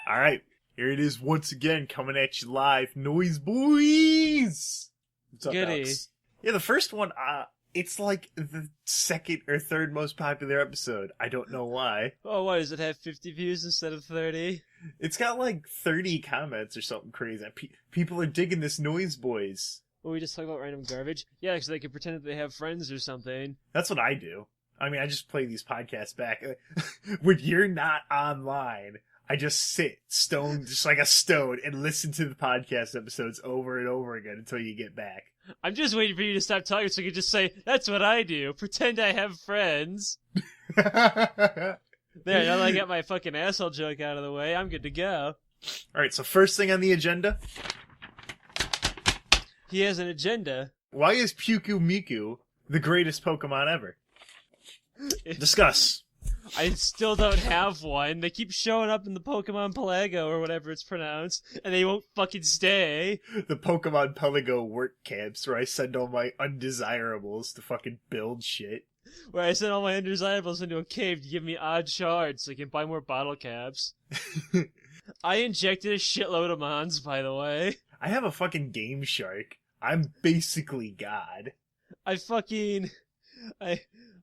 All right, here it is once again, coming at you live. NOYZ boys! What's up, Goody. Alex? Yeah, the first one, it's like the second or third most popular episode. I don't know why. Oh, why does it have 50 views instead of 30? It's got like 30 comments or something crazy. People are digging this NOYZ boys. Well, we just talk about random garbage? Yeah, because they can pretend that they have friends or something. That's what I do. I mean, I just play these podcasts back. When you're not online, I just sit stoned, just like a stone, and listen to the podcast episodes over and over again until you get back. I'm just waiting for you to stop talking so you can just say, that's what I do. Pretend I have friends. There, now that I got my fucking asshole joke out of the way, I'm good to go. Alright, so first thing on the agenda. He has an agenda. Why is Pyukumuku the greatest Pokemon ever? Discuss. I still don't have one. They keep showing up in the Pokemon Pelago or whatever it's pronounced, and they won't fucking stay. The Pokemon Pelago work camps where I send all my undesirables to fucking build shit. Where I send all my undesirables into a cave to give me odd shards so I can buy more bottle caps. I injected a shitload of mons, by the way. I have a fucking Game Shark. I'm basically God.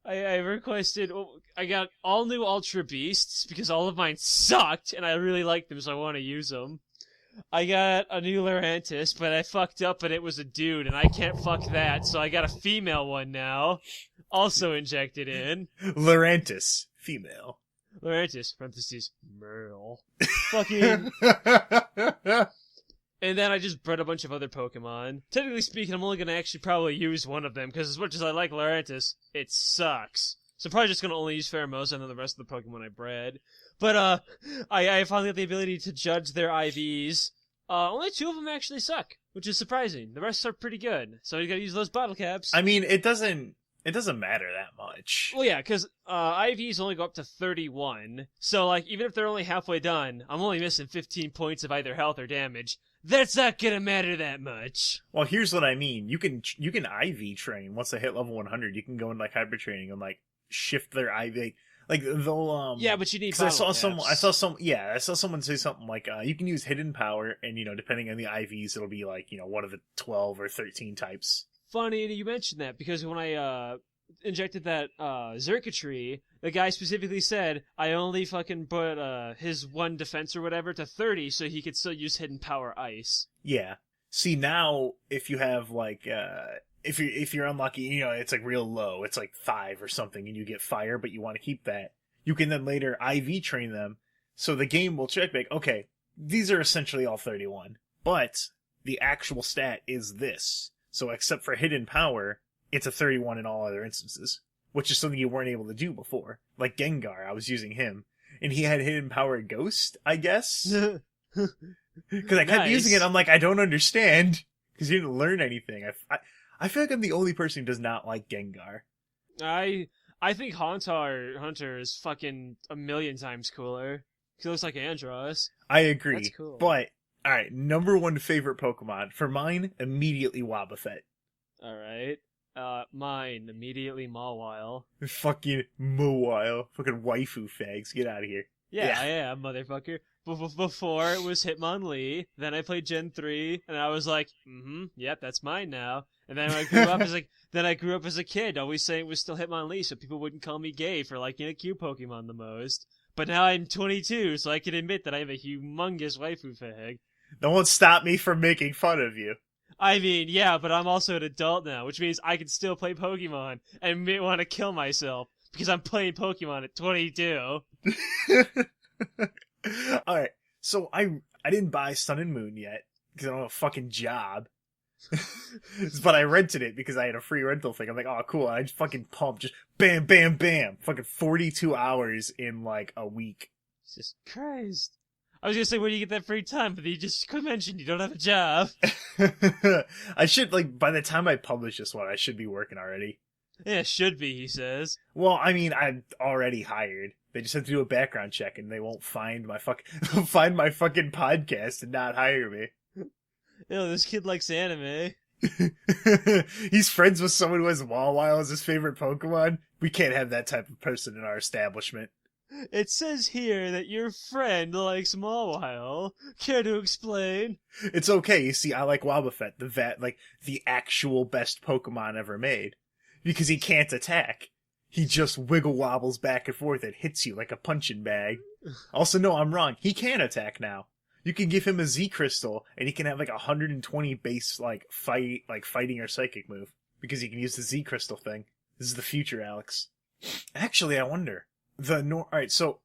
I requested, I got all new Ultra Beasts because all of mine sucked and I really like them so I want to use them. I got a new Lurantis, but I fucked up and it was a dude and I can't fuck that, so I got a female one now. Also injected in. Lurantis, female. Lurantis, parentheses, male. Fucking... And then I just bred a bunch of other Pokemon. Technically speaking, I'm only going to actually probably use one of them, because as much as I like Lurantis, it sucks. So I'm probably just going to only use Pheromosa and then the rest of the Pokemon I bred. But, I finally got the ability to judge their IVs. Only 2 of them actually suck, which is surprising. The rest are pretty good. So you gotta use those bottle caps. I mean, it doesn't matter that much. Well, yeah, because IVs only go up to 31. So, like, even if they're only halfway done, I'm only missing 15 points of either health or damage. That's not gonna matter that much. Well, here's what I mean. You can IV train once they hit level 100. You can go in like hyper training and like shift their IV. Like they'll Yeah, but you need. I saw someone say something like you can use hidden power, and depending on the IVs, it'll be like one of the 12 or 13 types. Funny you mentioned that because when I injected that circuitry, the guy specifically said I only fucking put his one defense or whatever to 30 so he could still use hidden power ice. Yeah. See, now if you have like if you're unlucky, it's like real low, it's like 5 or something, and you get fire, but you want to keep that, you can then later IV train them, so the game will check back, okay, these are essentially all 31, but the actual stat is this. So except for hidden power, it's a 31 in all other instances, which is something you weren't able to do before. Like Gengar, I was using him, and he had hidden power ghost, I guess? Because I kept using it, I'm like, I don't understand, because you didn't learn anything. I feel like I'm the only person who does not like Gengar. I think Hunter is fucking a million times cooler. He looks like Andros. I agree. That's cool. But, alright, number 1 favorite Pokemon. For mine, immediately Wobbuffet. Alright. Mine, immediately Mawile. Fucking Mawile. Fucking waifu fags. Get out of here. Yeah, I am, motherfucker. Before it was Hitmonlee, then I played Gen 3, and I was like, yep, that's mine now. And then I grew up as a kid, always saying it was still Hitmonlee, so people wouldn't call me gay for liking a Q Pokemon the most. But now I'm 22, so I can admit that I have a humongous waifu fag. That won't stop me from making fun of you. I mean, yeah, but I'm also an adult now, which means I can still play Pokemon and may want to kill myself because I'm playing Pokemon at 22. Alright, so I didn't buy Sun and Moon yet because I don't have a fucking job. But I rented it because I had a free rental thing. I'm like, oh, cool. I just fucking pumped, just bam, bam, bam. Fucking 42 hours in like a week. Jesus Christ. I was gonna say, where do you get that free time? But you just mentioned you don't have a job. I should, like, by the time I publish this one, I should be working already. Yeah, should be, he says. Well, I mean, I'm already hired. They just have to do a background check, and they won't find my find my fucking podcast and not hire me. Ew, this kid likes anime. He's friends with someone who has Mawile as his favorite Pokemon. We can't have that type of person in our establishment. It says here that your friend likes Mawile. Care to explain? It's okay. You see, I like Wobbuffet, the actual best Pokemon ever made, because he can't attack. He just wiggle wobbles back and forth and hits you like a punching bag. Also, no, I'm wrong. He can attack now. You can give him a Z Crystal, and he can have like 120 base fighting or psychic move, because he can use the Z Crystal thing. This is the future, Alex. Actually, I wonder. Alright, so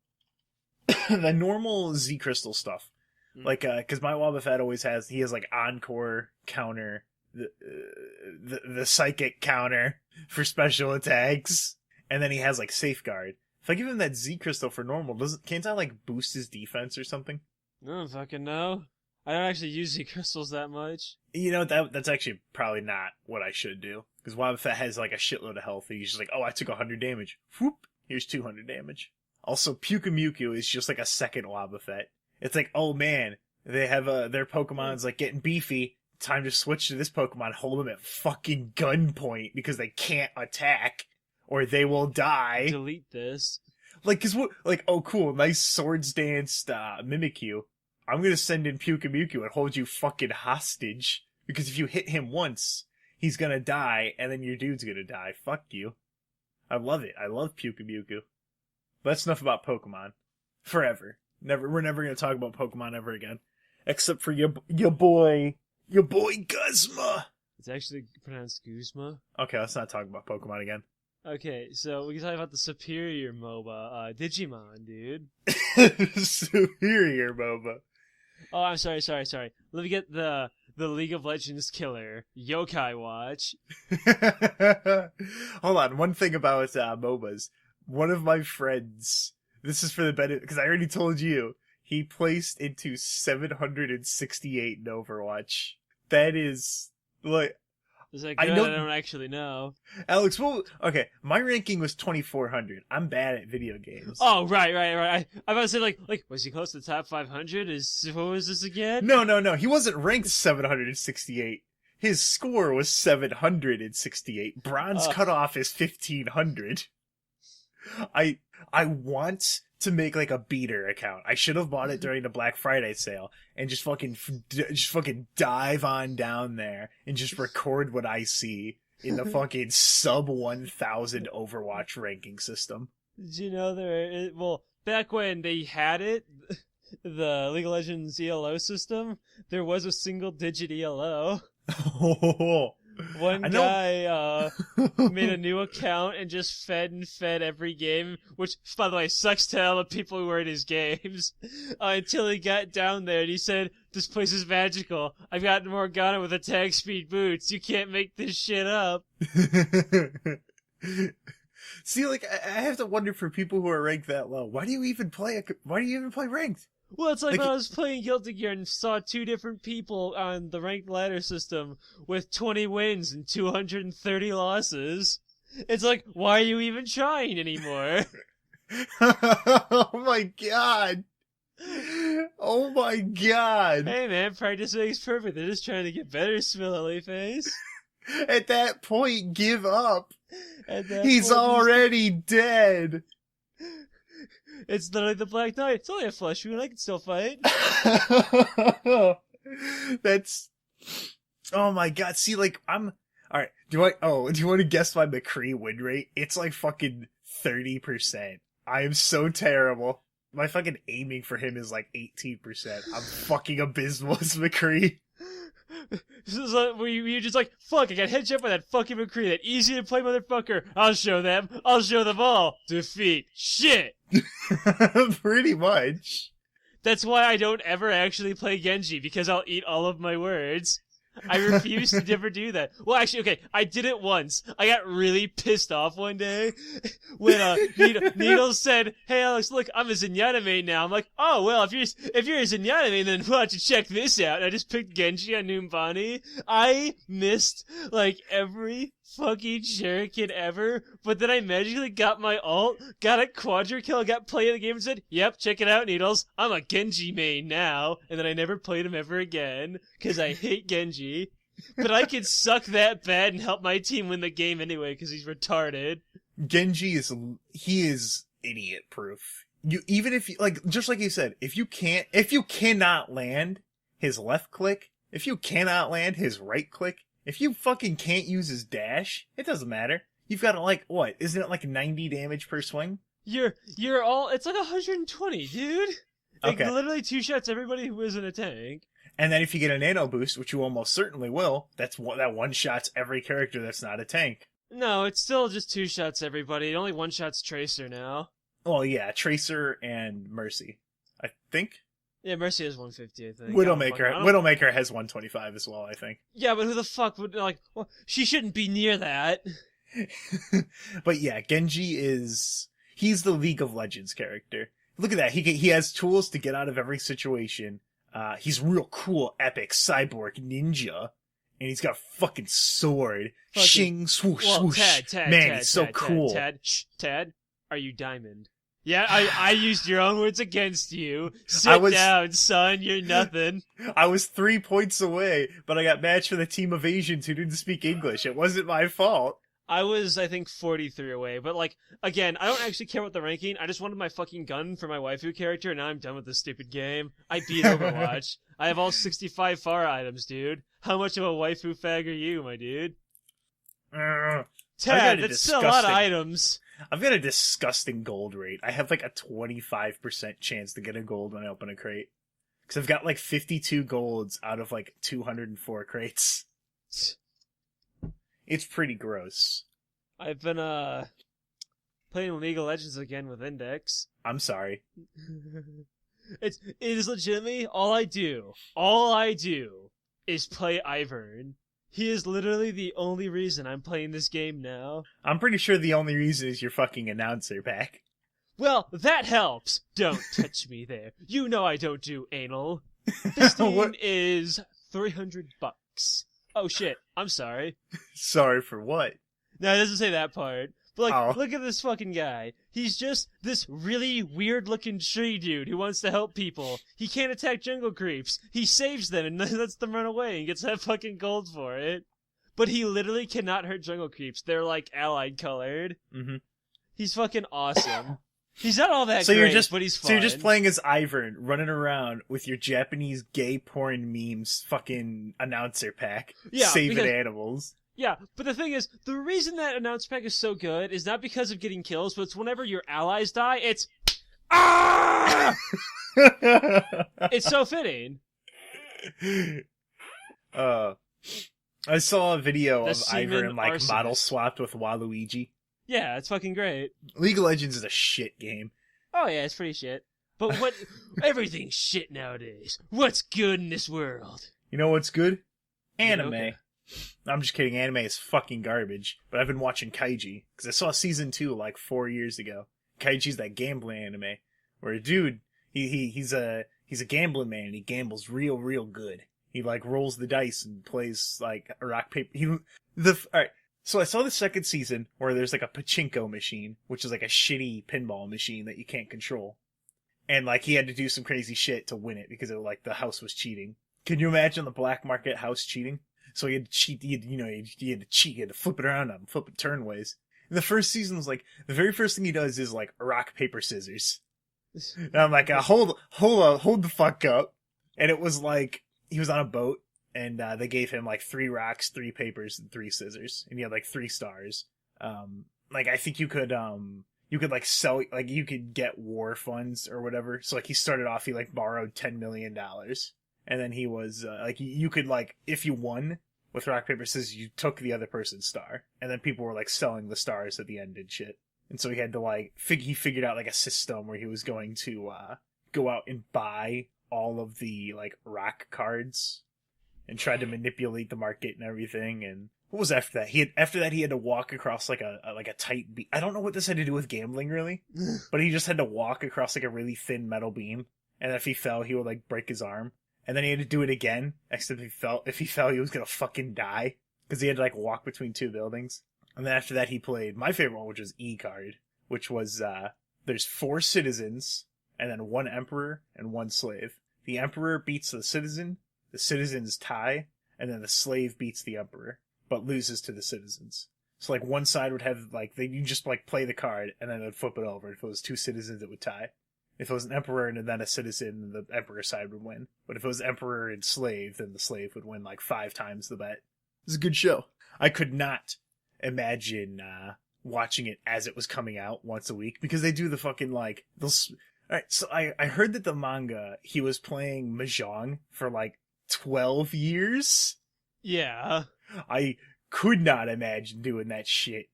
the normal Z Crystal stuff, because my Wobbuffet always has like Encore counter, the psychic counter for special attacks, and then he has like Safeguard. If I give him that Z Crystal for normal, can't I like boost his defense or something? I don't fucking know. I don't actually use Z crystals that much. You know, that's actually probably not what I should do, because Wobbuffet has like a shitload of health, and he's just like, oh, I took 100 damage. Whoop! Here's 200 damage. Also, Pyukumuku is just like a second Wobbuffet. It's like, oh man, they have their Pokemon's like getting beefy. Time to switch to this Pokemon. Hold them at fucking gunpoint because they can't attack or they will die. Delete this. Like, oh cool, nice Swords Dance Mimikyu. I'm gonna send in Pyukumuku and hold you fucking hostage, because if you hit him once, he's gonna die, and then your dude's gonna die. Fuck you. I love it. I love Pyukumuku. But that's enough about Pokemon. Forever. We're never gonna talk about Pokemon ever again. Except for your boy Guzma! It's actually pronounced Guzma. Okay, let's not talk about Pokemon again. Okay, so we can talk about the superior MOBA, Digimon, dude. Superior MOBA. Oh, I'm sorry. Let me get the League of Legends killer, Yokai Watch. Hold on, one thing about MOBAs. One of my friends, this is for the benefit, because I already told you, he placed into 768 in Overwatch. That is, like... Is that good? I don't actually know. Alex, well, okay, my ranking was 2,400. I'm bad at video games. Oh, right. I'm about to say, like, was he close to the top 500? What was this again? No. He wasn't ranked 768. His score was 768. Bronze cutoff is 1,500. I want to make like a beater account. I should have bought it during the Black Friday sale and just fucking dive on down there and just record what I see in the fucking sub 1,000 Overwatch ranking system. Did you know back when they had it, the League of Legends ELO system, there was a single digit ELO. One guy made a new account and just fed every game, which, by the way, sucks to all the people who were in his games, until he got down there and he said, this place is magical. I've got Morgana with attack speed boots. You can't make this shit up. See, like, I have to wonder for people who are ranked that low, why do you even play ranked? Well, it's like when I was playing Guilty Gear and saw two different people on the ranked ladder system with 20 wins and 230 losses. It's like, why are you even trying anymore? Oh my god! Oh my god! Hey man, practice makes perfect. They're just trying to get better, Smiley Face. At that point, give up. He's already dead. It's literally the Black Knight. It's only a flesh wound. I can still fight. That's... Oh my god. See, like, Alright, do you want to guess my McCree win rate? It's like fucking 30%. I am so terrible. My fucking aiming for him is like 18%. I'm fucking abysmal as McCree. Were you just like, fuck, I got headshot by that fucking McCree, that easy to play motherfucker. I'll show them all. Defeat. Shit. Pretty much. That's why I don't ever actually play Genji, because I'll eat all of my words. I refuse to ever do that. Well, actually, okay, I did it once. I got really pissed off one day when Needles said, "Hey, Alex, look, I'm a Zenyatta main now." I'm like, "Oh, well, if you're a Zenyatta main, then why don't you check this out?" And I just picked Genji on Numbani. I missed like every fucking shuriken ever, but then I magically got my ult, got a quadra kill, got playing the game and said, "Yep, check it out, Needles. I'm a Genji main now." And then I never played him ever again, because I hate Genji. But I could suck that bad and help my team win the game anyway, because he's retarded. Genji is idiot proof. you even if you like, just like you said, if you cannot land his left click, if you cannot land his right click, if you fucking can't use his dash, it doesn't matter. You've got like what? Isn't it like 90 damage per swing? You're all. It's like 120, dude. Okay. It literally two shots everybody who isn't a tank. And then if you get a nano boost, which you almost certainly will, that one shots every character that's not a tank. No, it's still just two shots everybody. It only one shots Tracer now. Well, yeah, Tracer and Mercy, I think. Yeah, Mercy has 150, I think. Widowmaker has 125 as well, I think. Yeah, but who the fuck would, like, well, she shouldn't be near that. But yeah, Genji he's the League of Legends character. Look at that, he has tools to get out of every situation. He's real cool, epic, cyborg, ninja. And he's got a fucking sword. Shing, swoosh, swoosh. Man, he's so cool. Tad, are you Diamond? Yeah, I used your own words against you. Sit down, son, you're nothing. I was 3 points away, but I got matched with a team of Asians who didn't speak English. It wasn't my fault. I was, I think, 43 away. But, like, again, I don't actually care about the ranking. I just wanted my fucking gun for my waifu character, and now I'm done with this stupid game. I beat Overwatch. I have all 65 far items, dude. How much of a waifu fag are you, my dude? Tad, that's still a lot of items. I've got a disgusting gold rate. I have like a 25% chance to get a gold when I open a crate. Because I've got like 52 golds out of like 204 crates. It's pretty gross. I've been, playing League of Legends again with Index. I'm sorry. It is legitimately all I do is play Ivern. He is literally the only reason I'm playing this game now. I'm pretty sure the only reason is your fucking announcer pack. Well, that helps. Don't touch me there. You know I don't do anal. This thing is $300. Oh shit, I'm sorry. Sorry for what? No, it doesn't say that part. But like, look at this fucking guy. He's just this really weird-looking tree dude who wants to help people. He can't attack jungle creeps. He saves them and lets them run away and gets that fucking gold for it. But he literally cannot hurt jungle creeps. They're like allied colored. Mm-hmm. He's fucking awesome. He's not all that great, but he's fun. So you're just playing as Ivern, running around with your Japanese gay porn memes fucking announcer pack, saving animals. Yeah, but the thing is, the reason that announcer pack is so good is not because of getting kills, but it's whenever your allies die, it's... Ah! It's so fitting. I saw a video of Ivern like model swapped with Waluigi. Yeah, it's fucking great. League of Legends is a shit game. Oh yeah, it's pretty shit. But what? Everything's shit nowadays. What's good in this world? You know what's good? Anime. Okay. I'm just kidding. Anime is fucking garbage. But I've been watching Kaiji because I saw season 2 like 4 years ago. Kaiji's that gambling anime where a dude he's a gambling man and he gambles real good. He like rolls the dice and plays like a rock paper. All right. So I saw the second season where there's like a pachinko machine, which is like a shitty pinball machine that you can't control. And like he had to do some crazy shit to win it because the house was cheating. Can you imagine the black market house cheating? So he had to cheat, he had to cheat, he had to flip it around on him, flip it turnways. And the first season was like, the very first thing he does is like rock, paper, scissors. And I'm like, hold the fuck up. And it was like, he was on a boat. And they gave him like 3 rocks, 3 papers, and 3 scissors, and he had like 3 stars. Like I think you could like sell, like you could get war funds or whatever. So like he started off, he like borrowed $10 million, and then he was like you could like if you won with rock paper scissors, you took the other person's star, and then people were like selling the stars at the end and shit. And so he had to like he figured out like a system where he was going to go out and buy all of the like rock cards. And tried to manipulate the market and everything. And what was after that? He had to walk across like a tight beam. I don't know what this had to do with gambling really, but he just had to walk across like a really thin metal beam. And if he fell, he would like break his arm. And then he had to do it again. Except if he fell, he was gonna fucking die because he had to like walk between 2 buildings. And then after that, he played my favorite one, which was E card, which was there's 4 citizens and then 1 emperor and 1 slave. The emperor beats the citizens tie, and then the slave beats the emperor, but loses to the citizens. So like one side would have like you just like play the card, and then they'd flip it over. If it was 2 citizens, it would tie. If it was an emperor and then a citizen, the emperor side would win. But if it was emperor and slave, then the slave would win like 5 times the bet. It's a good show. I could not imagine watching it as it was coming out once a week, because they do the fucking like those. Alright, so I heard that the manga, he was playing Mahjong for like 12 years. Yeah. I could not imagine doing that shit.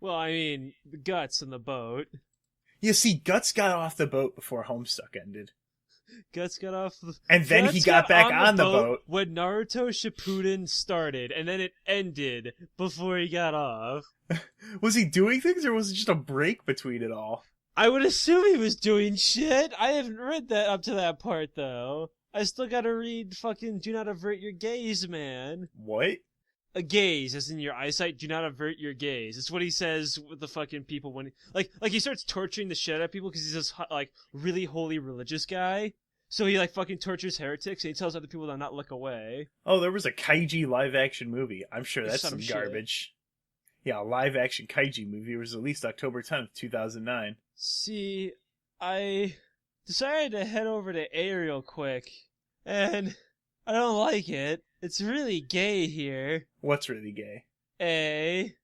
Well, I mean, the Guts in the boat. You see, Guts got off the boat before Homestuck ended. Guts got off the... And then Guts he got back on the boat when Naruto Shippuden started, and then it ended before he got off. Was he doing things, or was it just a break between it all? I would assume he was doing shit. I haven't read that up to that part, though. I still gotta read fucking Do Not Avert Your Gaze, man. What? A gaze, as in your eyesight, do not avert your gaze. It's what he says with the fucking people when... Like he starts torturing the shit out of people because he's this, like, really holy religious guy. So he, like, fucking tortures heretics, and he tells other people to not look away. Oh, there was a Kaiji live-action movie. I'm sure that's some shit. garbage. Yeah, a live-action Kaiji movie was released October 10th, 2009. See, I decided to head over to A real quick, and I don't like it. It's really gay here. What's really gay? A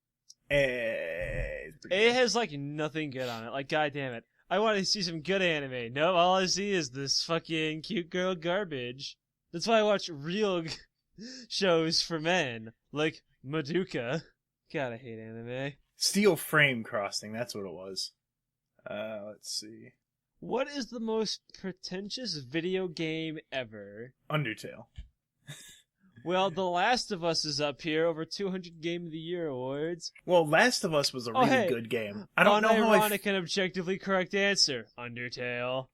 has, like, nothing good on it. Like, goddamn it. I want to see some good anime. No, all I see is this fucking cute girl garbage. That's why I watch real shows for men, like Madoka. God, I hate anime. Steel Frame Crossing, that's what it was. Let's see. What is the most pretentious video game ever? Undertale. Well, The Last of Us is up here, over 200 Game of the Year awards. Well, Last of Us was a really good game. I don't know how unironic and objectively correct answer. Undertale.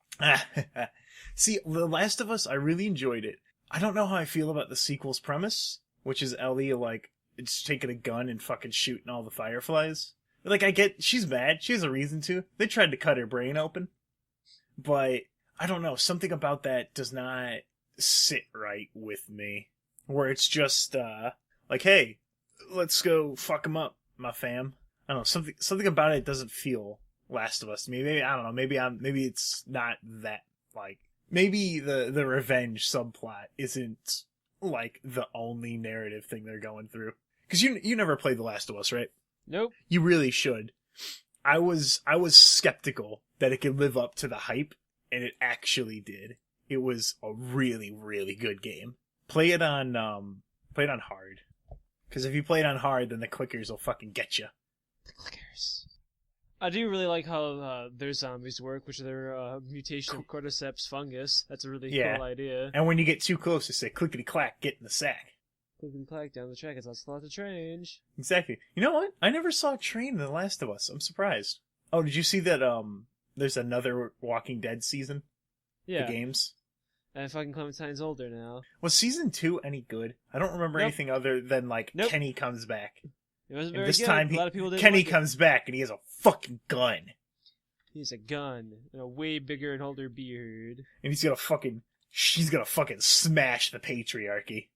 See, The Last of Us, I really enjoyed it. I don't know how I feel about the sequel's premise, which is Ellie, like, it's taking a gun and fucking shooting all the fireflies. Like, I get, she's mad. She has a reason to. They tried to cut her brain open. But, I don't know, something about that does not sit right with me. Where it's just, like, hey, let's go fuck him up, my fam. I don't know, something about it doesn't feel Last of Us to me. Maybe, I don't know, maybe it's not that, like, maybe the revenge subplot isn't, like, the only narrative thing they're going through. Because you never played The Last of Us, right? Nope. You really should. I was skeptical that it could live up to the hype, and it actually did. It was a really, really good game. Play it on hard. Because if you play it on hard, then the clickers will fucking get you. The clickers. I do really like how their zombies work, which are their mutation of cordyceps fungus. That's a really cool idea. And when you get too close, they say, clickety-clack, get in the sack. Clickety-clack, down the track, it's not the train. Exactly. You know what? I never saw a train in The Last of Us. I'm surprised. Oh, did you see that there's another Walking Dead season? Yeah. The games? And fucking Clementine's older now. Was season 2 any good? I don't remember anything other than, like, Kenny comes back. It wasn't and very this good. time a lot of people didn't Kenny like comes back and he has a fucking gun. He has a gun and a way bigger and older beard. And she's gonna fucking smash the patriarchy.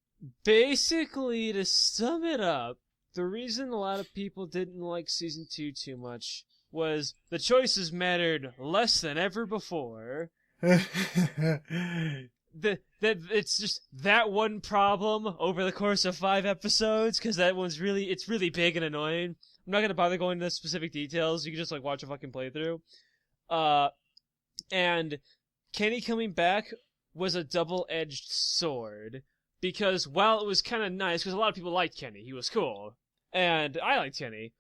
Basically, to sum it up, the reason a lot of people didn't like season 2 too much was the choices mattered less than ever before. It's just that one problem over the course of 5 episodes, because that one's really big and annoying. I'm not gonna bother going into specific details. You can just like watch a fucking playthrough. And Kenny coming back was a double-edged sword, because while it was kind of nice, because a lot of people liked Kenny, he was cool, and I liked Kenny.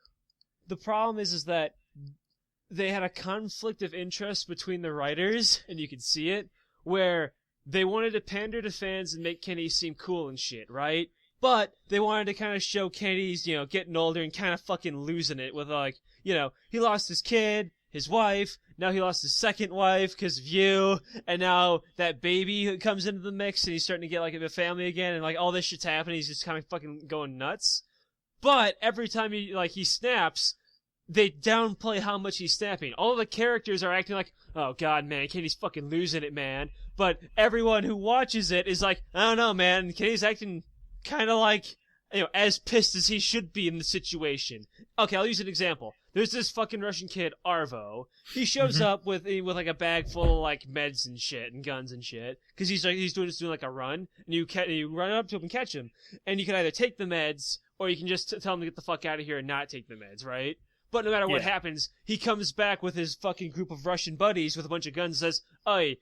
The problem is that they had a conflict of interest between the writers, and you could see it, where they wanted to pander to fans and make Kenny seem cool and shit, right? But they wanted to kind of show Kenny's, getting older and kind of fucking losing it with, like, he lost his kid, his wife, now he lost his second wife because of you, and now that baby comes into the mix and he's starting to get, like, a family again, and, like, all this shit's happening, he's just kind of fucking going nuts. But every time he snaps, they downplay how much he's snapping. All the characters are acting like, oh god, man, Kenny's fucking losing it, man. But everyone who watches it is like, I don't know, man, Kenny's acting kind of like, as pissed as he should be in the situation. Okay, I'll use an example. there's this fucking Russian kid, Arvo. He shows up with like a bag full of like meds and shit and guns and shit, because he's doing like a run, and you run up to him and catch him, and you can either take the meds or you can just tell him to get the fuck out of here and not take the meds, right? But no matter what happens, he comes back with his fucking group of Russian buddies with a bunch of guns and says, "Oi."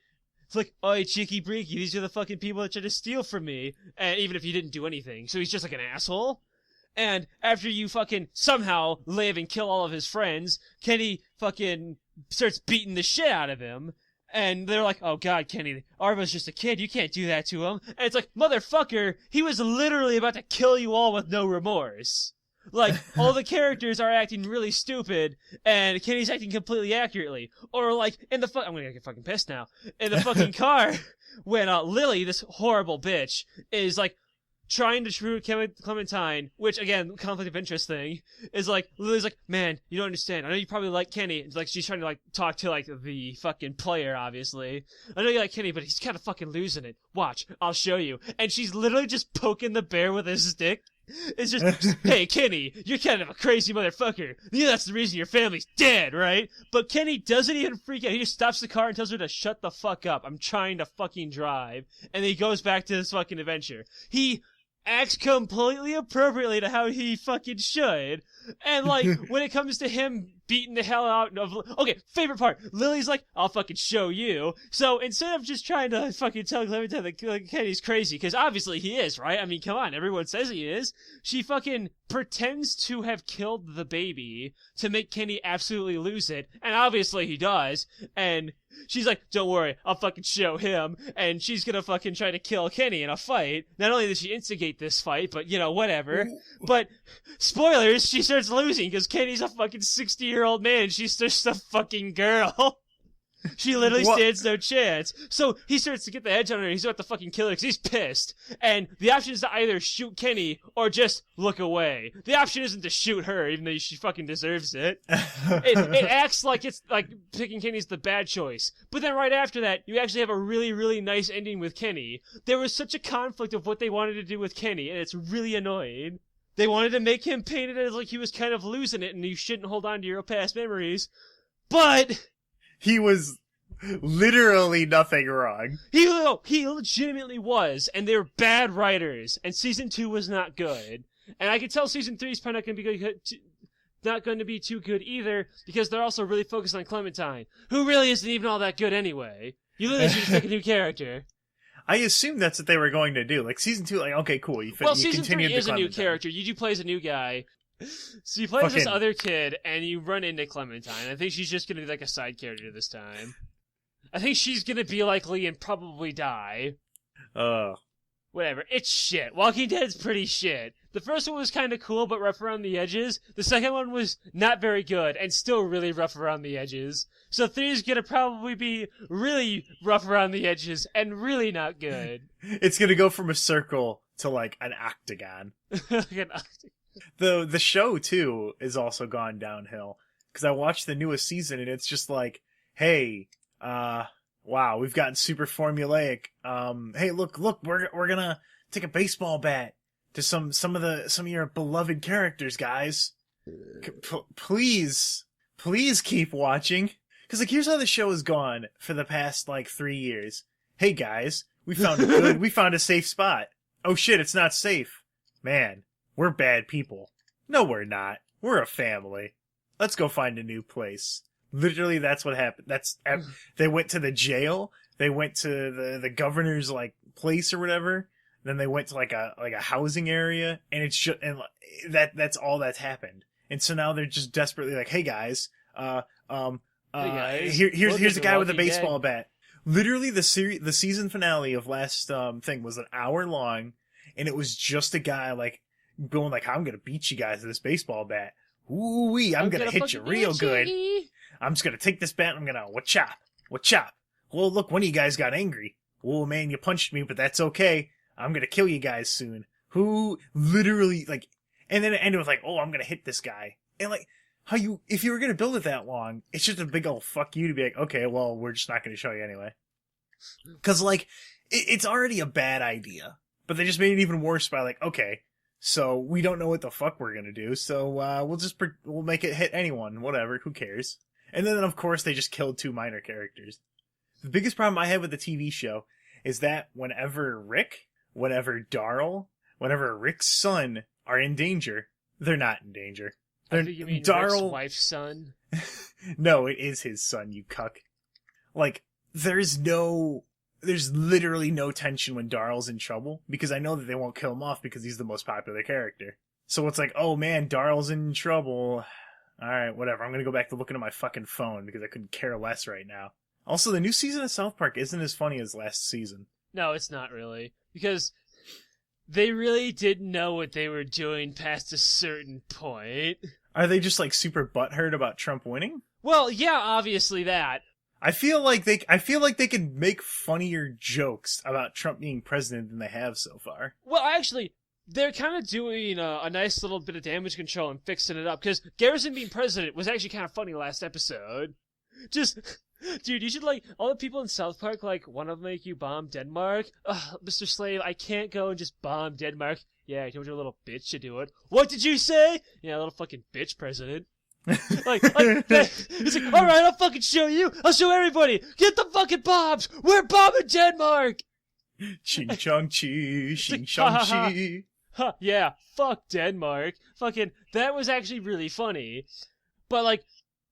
It's like, "Oi, cheeky breeky, these are the fucking people that tried to steal from me," and even if he didn't do anything, so he's just like an asshole. And after you fucking somehow live and kill all of his friends, Kenny fucking starts beating the shit out of him. And they're like, "Oh god, Kenny, Arvo's just a kid, you can't do that to him." And it's like, motherfucker, he was literally about to kill you all with no remorse. Like, all the characters are acting really stupid, and Kenny's acting completely accurately. Or like, I'm gonna get fucking pissed now. In the fucking car, when Lily, this horrible bitch, is like, trying to recruit Clementine, which, again, conflict of interest thing, is like, Lily's like, "Man, you don't understand. I know you probably like Kenny." It's like, she's trying to, like, talk to, like, the fucking player, obviously. "I know you like Kenny, but he's kind of fucking losing it. Watch, I'll show you." And she's literally just poking the bear with a stick. It's just, "Hey, Kenny, you're kind of a crazy motherfucker. Yeah, that's the reason your family's dead, right?" But Kenny doesn't even freak out. He just stops the car and tells her to shut the fuck up. "I'm trying to fucking drive." And then he goes back to his fucking adventure. He acts completely appropriately to how he fucking should. And, like, when it comes to him beating the hell out of... Okay, favorite part. Lily's like, "I'll fucking show you." So instead of just trying to fucking tell Clementine that Kenny's crazy, because obviously he is, right? I mean, come on, everyone says he is. She fucking pretends to have killed the baby to make Kenny absolutely lose it. And obviously he does. And she's like, "Don't worry, I'll fucking show him." And she's gonna fucking try to kill Kenny in a fight. Not only did she instigate this fight, but, you know, whatever. But, spoilers, she starts losing because Kenny's a fucking 60-year-old man and she's just a fucking girl. She literally stands no chance. So he starts to get the edge on her and he's about to fucking kill her because he's pissed. And the option is to either shoot Kenny or just look away. The option isn't to shoot her, even though she fucking deserves it. It acts like it's like picking Kenny's the bad choice. But then right after that, you actually have a really, really nice ending with Kenny. There was such a conflict of what they wanted to do with Kenny, and it's really annoying. They wanted to make him painted as like he was kind of losing it and you shouldn't hold on to your past memories. But he was literally nothing wrong. He legitimately was, and they're bad writers, and season 2 was not good. And I can tell season 3 is probably not going to be too good either, because they're also really focused on Clementine, who really isn't even all that good anyway. You literally should just make a new character. I assume that's what they were going to do. Like, season 2, like, okay, cool. Well, season 3 is a new character. You do play as a new guy. So you play as this other kid, and you run into Clementine. I think she's just going to be like a side character this time. I think she's going to be like Lee and probably die. Whatever. It's shit. Walking Dead's pretty shit. The first one was kind of cool, but rough around the edges. The second one was not very good, and still really rough around the edges. So 3 is going to probably be really rough around the edges, and really not good. It's going to go from a circle to, like, an octagon. Like an The octagon. show, too, is also gone downhill. Because I watched the newest season, and it's just like, hey, wow, we've gotten super formulaic. Hey, look, we're gonna take a baseball bat to some of your beloved characters, guys. Please keep watching. Cause like, here's how the show has gone for the past, like, 3 years. Hey guys, we found a safe spot. Oh shit, it's not safe. Man, we're bad people. No, we're not. We're a family. Let's go find a new place. Literally, that's what happened. They went to the jail. They went to the governor's, like, place or whatever. Then they went to like a housing area, and it's just, and that's all that's happened. And so now they're just desperately like, hey guys, here's a guy with a baseball bat. Literally, the season finale of last thing was an hour long, and it was just a guy like going like, "I'm gonna beat you guys with this baseball bat. Ooh-wee, I'm gonna hit you real good. I'm just gonna take this bat and I'm gonna wha-chop. Well, look, one of you guys got angry. Oh man, you punched me, but that's okay. I'm gonna kill you guys soon." Who literally, like, and then it ended with like, "Oh, I'm gonna hit this guy." And like, if you were gonna build it that long, it's just a big old fuck you to be like, okay, well, we're just not gonna show you anyway. Cause like, it's already a bad idea, but they just made it even worse by like, okay, So we don't know what the fuck we're gonna do. So we'll make it hit anyone. Whatever. Who cares? And then of course they just killed 2 minor characters. The biggest problem I have with the TV show is that whenever Darl, whenever Rick's son are in danger, they're not in danger. I think you mean Rick's wife's son? No, it is his son, you cuck. Like, there's literally no tension when Darl's in trouble, because I know that they won't kill him off because he's the most popular character. So it's like, oh man, Darl's in trouble. Alright, whatever, I'm gonna go back to looking at my fucking phone because I couldn't care less right now. Also, the new season of South Park isn't as funny as last season. No, it's not really. Because they really didn't know what they were doing past a certain point. Are they just, like, super butthurt about Trump winning? Well, yeah, obviously that. I feel like they could make funnier jokes about Trump being president than they have so far. Well, actually, they're kind of doing a nice little bit of damage control and fixing it up, because Garrison being president was actually kind of funny last episode. Just... Dude, you should, like, all the people in South Park, like, want to make you bomb Denmark. Ugh, Mr. Slave, I can't go and just bomb Denmark. Yeah, I told your little bitch to do it. What did you say? Yeah, little fucking bitch president. He's like, alright, I'll fucking show you. I'll show everybody. Get the fucking bombs. We're bombing Denmark. Ching chong chi, ching chong chi. Huh, yeah, fuck Denmark. Fucking, that was actually really funny. But, like,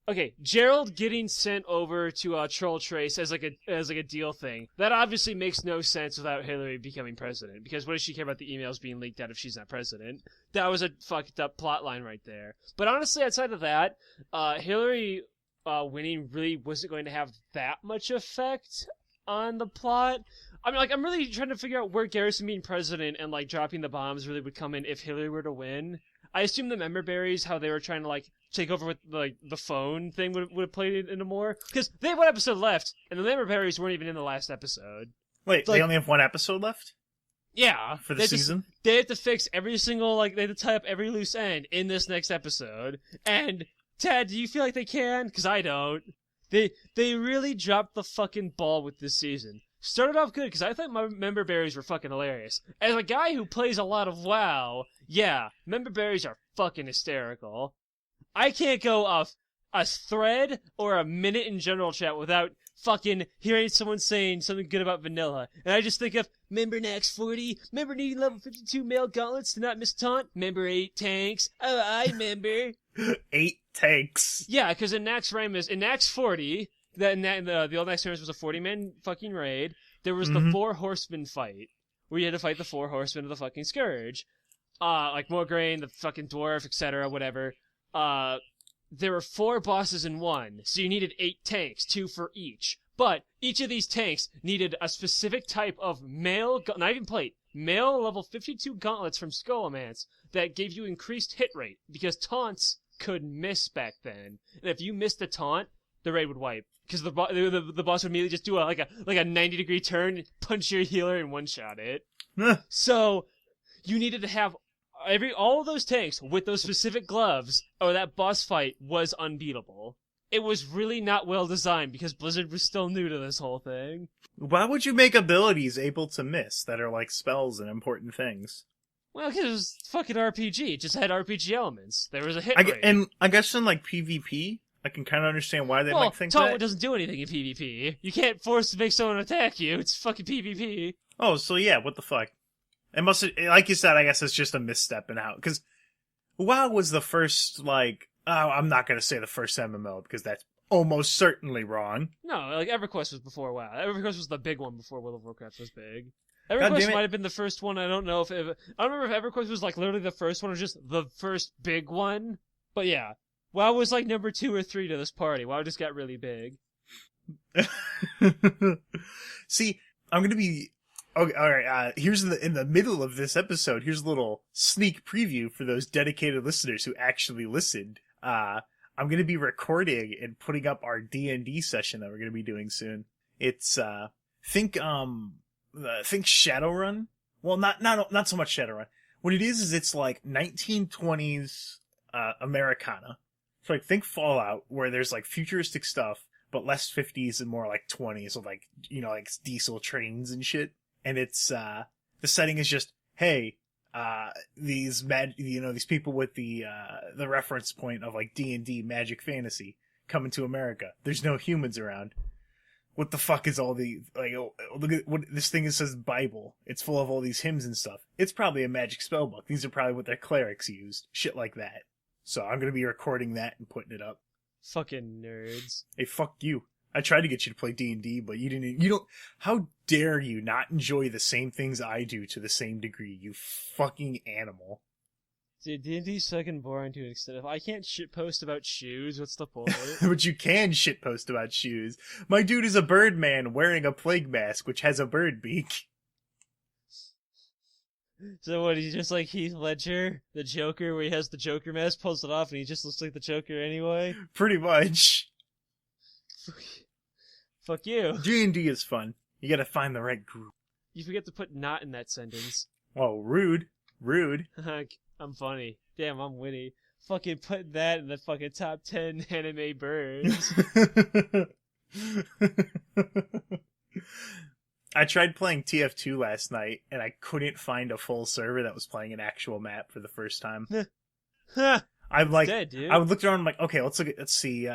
okay, Gerald getting sent over to Troll Trace as like a deal thing. That obviously makes no sense without Hillary becoming president, because what does she care about the emails being leaked out if she's not president? That was a fucked up plot line right there. But honestly, outside of that, Hillary winning really wasn't going to have that much effect on the plot. I mean, like, I'm really trying to figure out where Garrison being president and, like, dropping the bombs really would come in if Hillary were to win. I assume the member berries, how they were trying to, like, take over with, like, the phone thing would have played it into more. Because they have 1 episode left, and the member berries weren't even in the last episode. Wait, so, they like, only have 1 episode left? Yeah. For the season? They have to fix every single, like, they have to tie up every loose end in this next episode. And, Ted, do you feel like they can? Because I don't. They really dropped the fucking ball with this season. Started off good, because I thought my member berries were fucking hilarious. As a guy who plays a lot of WoW, yeah, member berries are fucking hysterical. I can't go off a thread or a minute in general chat without fucking hearing someone saying something good about vanilla. And I just think of, member Nax 40, member needing level 52 male gauntlets to not miss taunt, member 8 tanks, oh, I member. 8 tanks. Yeah, because in Nax 40... the old Next Series was a 40-man fucking raid. There was the 4 horsemen fight, where you had to fight the 4 horsemen of the fucking Scourge. Like Morgraine, the fucking dwarf, etc., whatever. There were 4 bosses in one, so you needed 8 tanks, 2 for each. But each of these tanks needed a specific type of male, not even plate, male level 52 gauntlets from Skullomance that gave you increased hit rate, because taunts could miss back then. And if you missed a taunt, the raid would wipe. Because the boss would immediately just do a 90-degree turn, punch your healer, and one-shot it. So, you needed to have all of those tanks with those specific gloves, or that boss fight was unbeatable. It was really not well designed, because Blizzard was still new to this whole thing. Why would you make abilities able to miss that are like spells and important things? Well, because it was fucking RPG. It just had RPG elements. There was a hit rate. And I guess in like PvP... I can kind of understand why they might think Taunt that. doesn't do anything in PvP. You can't force to make someone attack you. It's fucking PvP. Oh, so yeah, what the fuck? It must have, like you said, I guess it's just a misstep in how, because WoW was the first, like, I'm not going to say the first MMO, because that's almost certainly wrong. No, like, EverQuest was before WoW. EverQuest was the big one before World of Warcraft was big. EverQuest might have been the first one. I don't know if I don't remember if EverQuest was, like, literally the first one or just the first big one. But yeah. WoW was like number 2 or 3 to this party. WoW just got really big. See, I'm gonna be... Okay, alright, here's in the middle of this episode, here's a little sneak preview for those dedicated listeners who actually listened. I'm gonna be recording and putting up our D&D session that we're gonna be doing soon. It's, think Shadowrun? Well, not so much Shadowrun. What it is it's like 1920s, Americana. So, like, think Fallout, where there's, like, futuristic stuff, but less 50s and more, like, 20s, with, like, you know, like, diesel trains and shit. And it's, the setting is just, hey, these these people with the reference point of like D&D magic fantasy coming to America. There's no humans around. What the fuck is all the, like, oh, look at what this thing says Bible. It's full of all these hymns and stuff. It's probably a magic spell book. These are probably what their clerics used. Shit like that. So I'm going to be recording that and putting it up. Fucking nerds. Hey, fuck you. I tried to get you to play D&D, but you don't, how dare you not enjoy the same things I do to the same degree, you fucking animal. Dude, D&D's fucking boring to an extent. If I can't shitpost about shoes, what's the point? But you can shitpost about shoes. My dude is a bird man wearing a plague mask, which has a bird beak. So what, he's just like Heath Ledger, the Joker, where he has the Joker mask, pulls it off, and he just looks like the Joker anyway? Pretty much. Fuck you. D&D is fun. You gotta find the right group. You forget to put not in that sentence. Oh, rude. Rude. I'm funny. Damn, I'm witty. Fucking put that in the fucking top 10 anime birds. I tried playing TF2 last night, and I couldn't find a full server that was playing an actual map for the first time. I'm like, dead, dude. I would look around and I'm like, okay, let's see.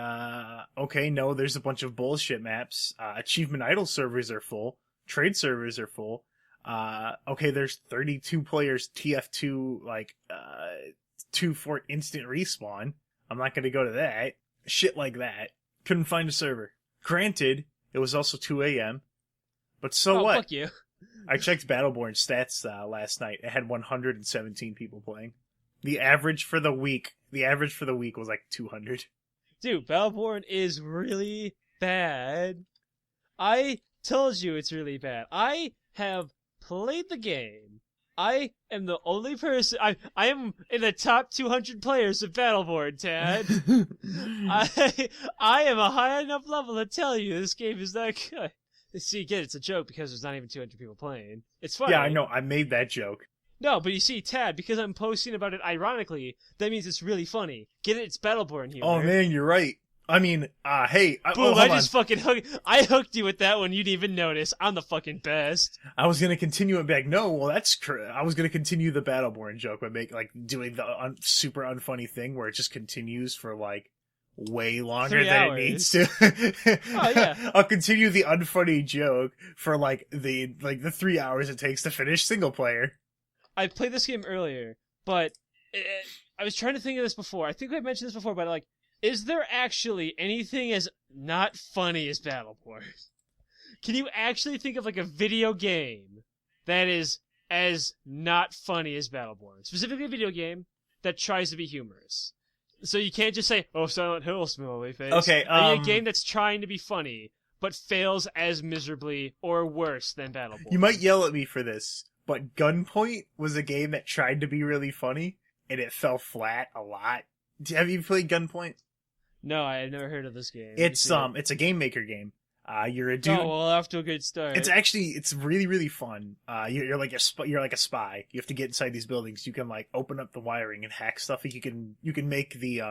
Okay, no, there's a bunch of bullshit maps. Achievement Idol servers are full. Trade servers are full. Okay, there's 32 players TF2, like, 2 for instant respawn. I'm not gonna go to that. Shit like that. Couldn't find a server. Granted, it was also 2 a.m., but so what? Fuck you. I checked Battleborn stats last night. It had 117 people playing. The average for the week was like 200. Dude, Battleborn is really bad. I told you it's really bad. I have played the game. I am the only person. I am in the top 200 players of Battleborn, Tad. I am a high enough level to tell you this game is not good. See, again, it's a joke because there's not even 200 people playing. It's funny. Yeah, I know. I made that joke. No, but you see, Tad, because I'm posting about it ironically, that means it's really funny. Get it? It's Battleborn humor. Oh man, you're right. I mean, hey, boom! I just fucking hooked you with that one. You didn't even notice. I'm the fucking best. I was gonna continue it back. No, well, I was gonna continue the Battleborn joke by doing the super unfunny thing where it just continues for like way longer 3 than hours. it needs to. Oh yeah. I'll continue the unfunny joke for like the 3 hours it takes to finish single player. I played this game earlier, but I was trying to think of this before. I think I mentioned this before, but like, is there actually anything as not funny as Battleborn? Can you actually think of like a video game that is as not funny as Battleborn? Specifically a video game that tries to be humorous. So you can't just say, "Oh, Silent Hill, smiley face." Okay, a game that's trying to be funny but fails as miserably or worse than Battleborn. You might yell at me for this, but Gunpoint was a game that tried to be really funny, and it fell flat a lot. Have you played Gunpoint? No, I have never heard of this game. It's a game maker game. You're a dude. Oh, well, off to a good start. It's really, really fun. You're like a spy. You have to get inside these buildings. You can like open up the wiring and hack stuff. You can make the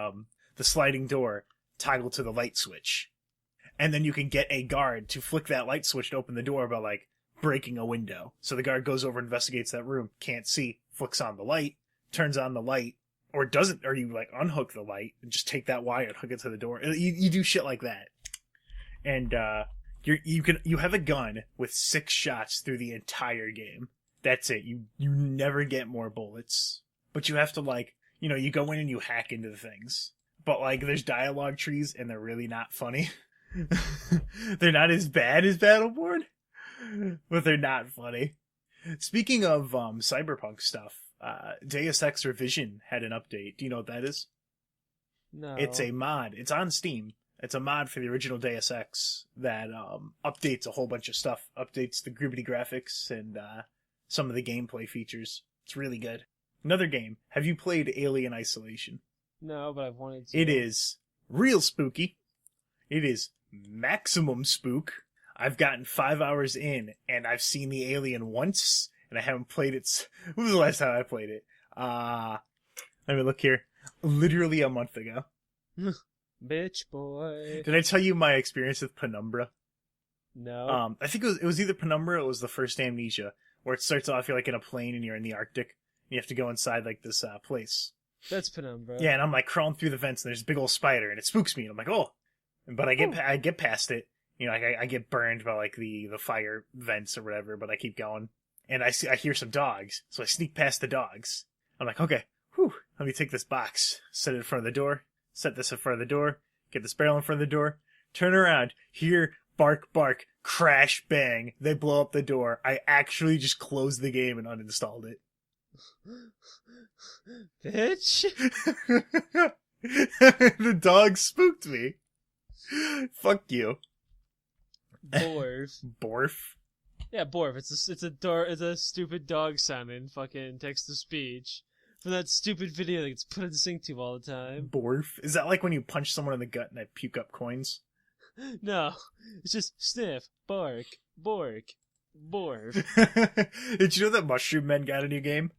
sliding door toggle to the light switch, and then you can get a guard to flick that light switch to open the door by like breaking a window. So the guard goes over, investigates that room, can't see, flicks on the light, turns on the light, or doesn't, or you like unhook the light and just take that wire and hook it to the door. You do shit like that. And you have a gun with 6 shots through the entire game. That's it. You never get more bullets. But you have to like, you go in and you hack into the things. But like there's dialogue trees and they're really not funny. They're not as bad as Battleborn, but they're not funny. Speaking of cyberpunk stuff, Deus Ex Revision had an update. Do you know what that is? No. It's a mod. It's on Steam. It's a mod for the original Deus Ex that updates a whole bunch of stuff. Updates the gribbity graphics and some of the gameplay features. It's really good. Another game. Have you played Alien Isolation? No, but I've wanted to. It is real spooky. It is maximum spook. I've gotten 5 hours in, and I've seen the alien once, and I haven't played it. When was the last time I played it? Let me look here. Literally a month ago. Bitch boy. Did I tell you my experience with Penumbra? No. I think it was either Penumbra or it was the first Amnesia, where it starts off, you're like in a plane and you're in the Arctic, You have to go inside like this place. That's penumbra. Yeah, and I'm like crawling through the vents, and there's a big old spider, and it spooks me. And I'm like, oh, but I get past it. You know, I get burned by like the fire vents or whatever, but I keep going, and I hear some dogs, so I sneak past the dogs. I'm like, okay, let me take this box, set it in front of the door, set this in front of the door, get this barrel in front of the door, turn around, hear bark, bark, crash, bang, they blow up the door. I actually just closed the game and uninstalled it. Bitch. The dog spooked me. Fuck you. Borf. Borf? Yeah, Borf. It's a stupid dog sounding fucking text to speech from that stupid video that gets put in SyncTube all the time. Borf? Is that like when you punch someone in the gut and I puke up coins? No, it's just sniff, bark, bork, borf. Did you know that Mushroom Men got a new game?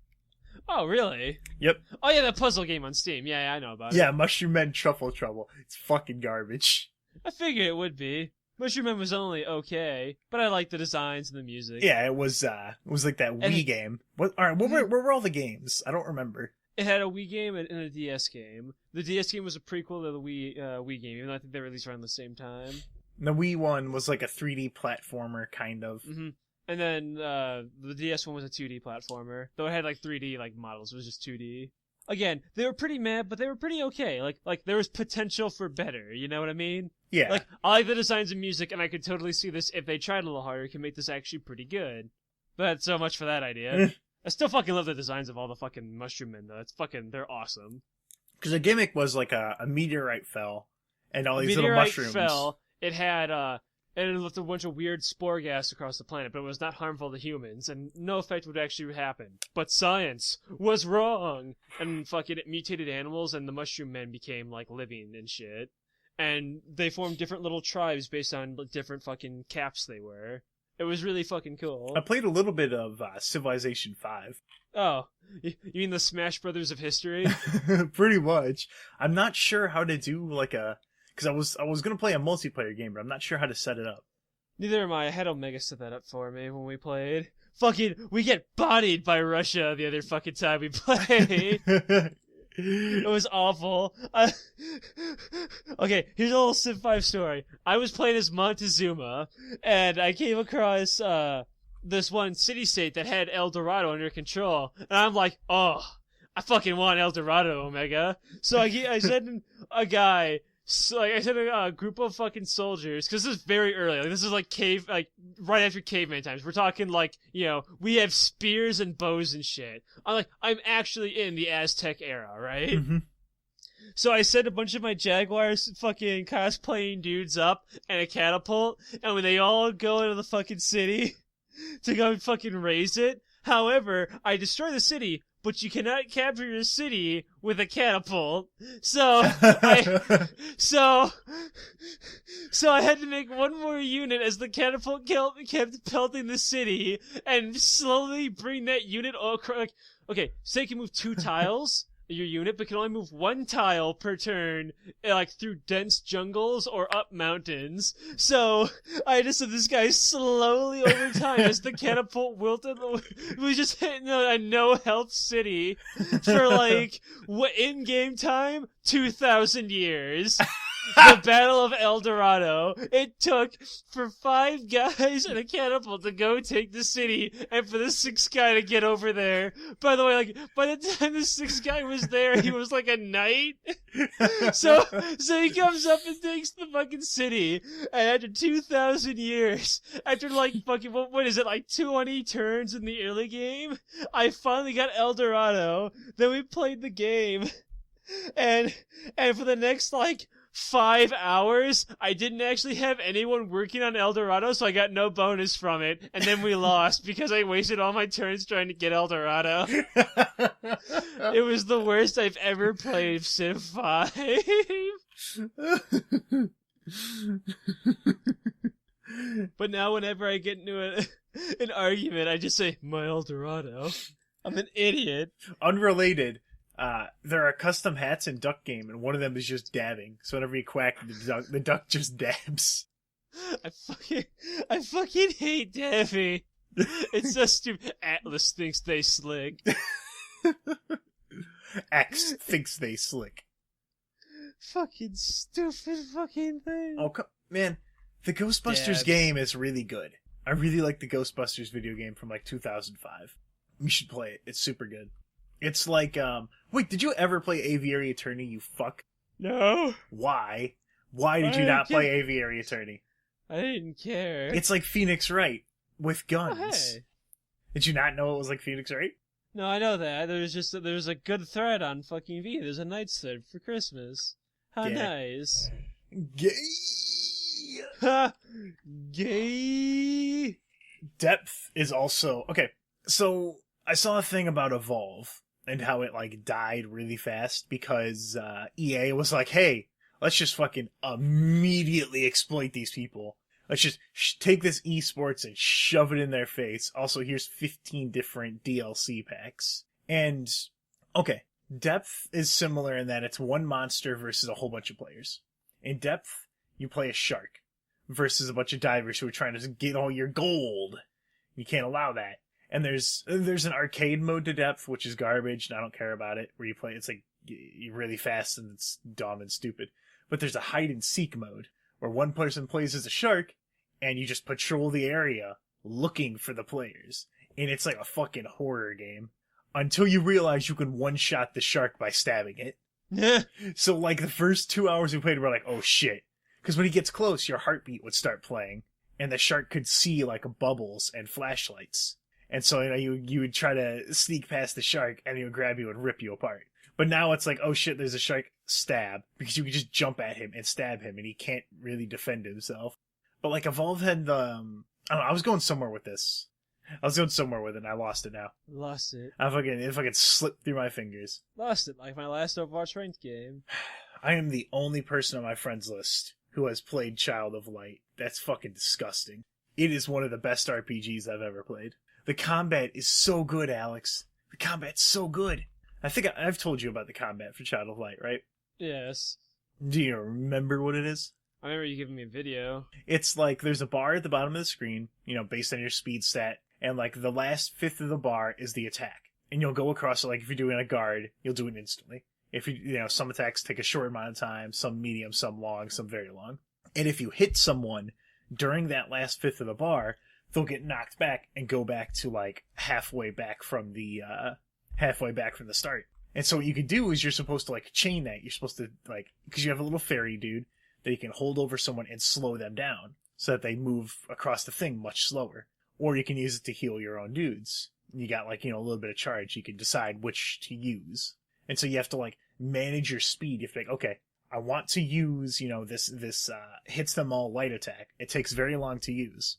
Oh, really? Yep. Oh, yeah, that puzzle game on Steam. Yeah, I know about it. Yeah, Mushroom Men Truffle Trouble. It's fucking garbage. I figured it would be. Mushroom Man was only okay, but I liked the designs and the music. Yeah, it was like that Wii game. What were all the games? I don't remember. It had a Wii game and a DS game. The DS game was a prequel to the Wii game, even though I think they released around the same time. The Wii one was like a 3D platformer, kind of. Mm-hmm. And then the DS one was a 2D platformer, though it had like 3D like models. It was just 2D. Again, they were pretty mad, but they were pretty okay. Like there was potential for better. You know what I mean? Yeah. Like I like the designs and music, and I could totally see this if they tried a little harder, can make this actually pretty good. But so much for that idea. I still fucking love the designs of all the fucking Mushroom Men though. They're awesome. Because the gimmick was like a meteorite fell, and all these little mushrooms. Fell. It had and it left a bunch of weird spore gas across the planet, but it was not harmful to humans, and no effect would actually happen. But science was wrong! And fucking it mutated animals, and the Mushroom Men became, like, living and shit. And they formed different little tribes based on different fucking caps they were. It was really fucking cool. I played a little bit of Civilization 5. Oh, you mean the Smash Brothers of history? Pretty much. I'm not sure how to do, like, because I was going to play a multiplayer game, but I'm not sure how to set it up. Neither am I. I had Omega set that up for me when we played. Fucking, we get bodied by Russia the other fucking time we played. It was awful. Okay, here's a little Civ 5 story. I was playing as Montezuma, and I came across this one city-state that had El Dorado under control. And I'm like, oh, I fucking want El Dorado, Omega. So I sent a guy... So, like, I sent a group of fucking soldiers, because this is very early. Like, this is like right after caveman times. We're talking like, you know, we have spears and bows and shit. I'm actually in the Aztec era, right? Mm-hmm. So I sent a bunch of my Jaguars fucking cosplaying dudes up and a catapult, and when they all go into the fucking city to go fucking raise it. However, I destroy the city, but you cannot capture your city with a catapult. So I had to make one more unit as the catapult kept pelting the city, and slowly bring that unit all like, okay, say you can move 2 tiles, your unit, but can only move 1 tile per turn, like through dense jungles or up mountains. So I just said this guy slowly over time as the catapult wilted. We just hit a no health city for like in game time 2,000 years. The Battle of El Dorado. It took for 5 guys and a catapult to go take the city, and for the 6th guy to get over there. By the way, like, by the time the 6th guy was there, he was like a knight. So he comes up and takes the fucking city, and after 2,000 years, after like fucking, what is it, like 20 turns in the early game, I finally got El Dorado. Then we played the game, and for the next like 5 hours, I didn't actually have anyone working on El Dorado, so I got no bonus from it, and then we lost because I wasted all my turns trying to get El Dorado. It was the worst I've ever played Civ 5. But now whenever I get into an argument, I just say, my El Dorado. I'm an idiot. Unrelated. There are custom hats in Duck Game, and one of them is just dabbing. So whenever you quack, the duck just dabs. I fucking hate dabbing. It's so stupid. Atlas thinks they slick. X thinks they slick. Fucking stupid fucking thing. Oh, man. The Ghostbusters game is really good. I really like the Ghostbusters video game from like 2005. You should play it. It's super good. It's like, wait, did you ever play Aviary Attorney, you fuck? No. Why? Why did you not play Aviary Attorney? I didn't care. It's like Phoenix Wright with guns. Oh, hey. Did you not know it was like Phoenix Wright? No, I know that. There's a good thread on fucking V. There's a Knight's thread for Christmas. How nice. Gay. Ha! Gay. Depth is also okay. So I saw a thing about Evolve and how it like died really fast because EA was like, "Hey, let's just fucking immediately exploit these people. Let's just take this esports and shove it in their face. Also, here's 15 different DLC packs." And okay, Depth is similar in that it's one monster versus a whole bunch of players. In Depth, you play a shark versus a bunch of divers who are trying to get all your gold. You can't allow that. And there's an arcade mode to Depth, which is garbage, and I don't care about it, where you play, it's like, you're really fast and it's dumb and stupid. But there's a hide and seek mode, where one person plays as a shark, and you just patrol the area looking for the players. And it's like a fucking horror game. Until you realize you can one-shot the shark by stabbing it. So like the first 2 hours we played, we're like, oh shit. Because when he gets close, your heartbeat would start playing. And the shark could see like bubbles and flashlights. And so you would try to sneak past the shark, and he would grab you and rip you apart. But now it's like, oh shit, there's a shark, stab. Because you can just jump at him and stab him, and he can't really defend himself. But like Evolve had the... I don't know, I was going somewhere with this. I was going somewhere with it, and I lost it now. Lost it. If I could slip through my fingers. Lost it, like my last Overwatch ranked game. I am the only person on my friends list who has played Child of Light. That's fucking disgusting. It is one of the best RPGs I've ever played. The combat is so good, Alex. The combat's so good. I think I've told you about the combat for Child of Light, right? Yes. Do you remember what it is? I remember you giving me a video. It's like there's a bar at the bottom of the screen, based on your speed stat, and like the last fifth of the bar is the attack. And you'll go across it, like if you're doing a guard, you'll do it instantly. If some attacks take a short amount of time, some medium, some long, some very long. And if you hit someone during that last fifth of the bar, they'll get knocked back and go back to like halfway back from the start. And so what you can do is you're supposed to like chain that. You're supposed to like, because you have a little fairy dude that you can hold over someone and slow them down so that they move across the thing much slower. Or you can use it to heal your own dudes. You got like, a little bit of charge. You can decide which to use. And so you have to like manage your speed. You have to like, okay, I want to use, this hits them all light attack. It takes very long to use.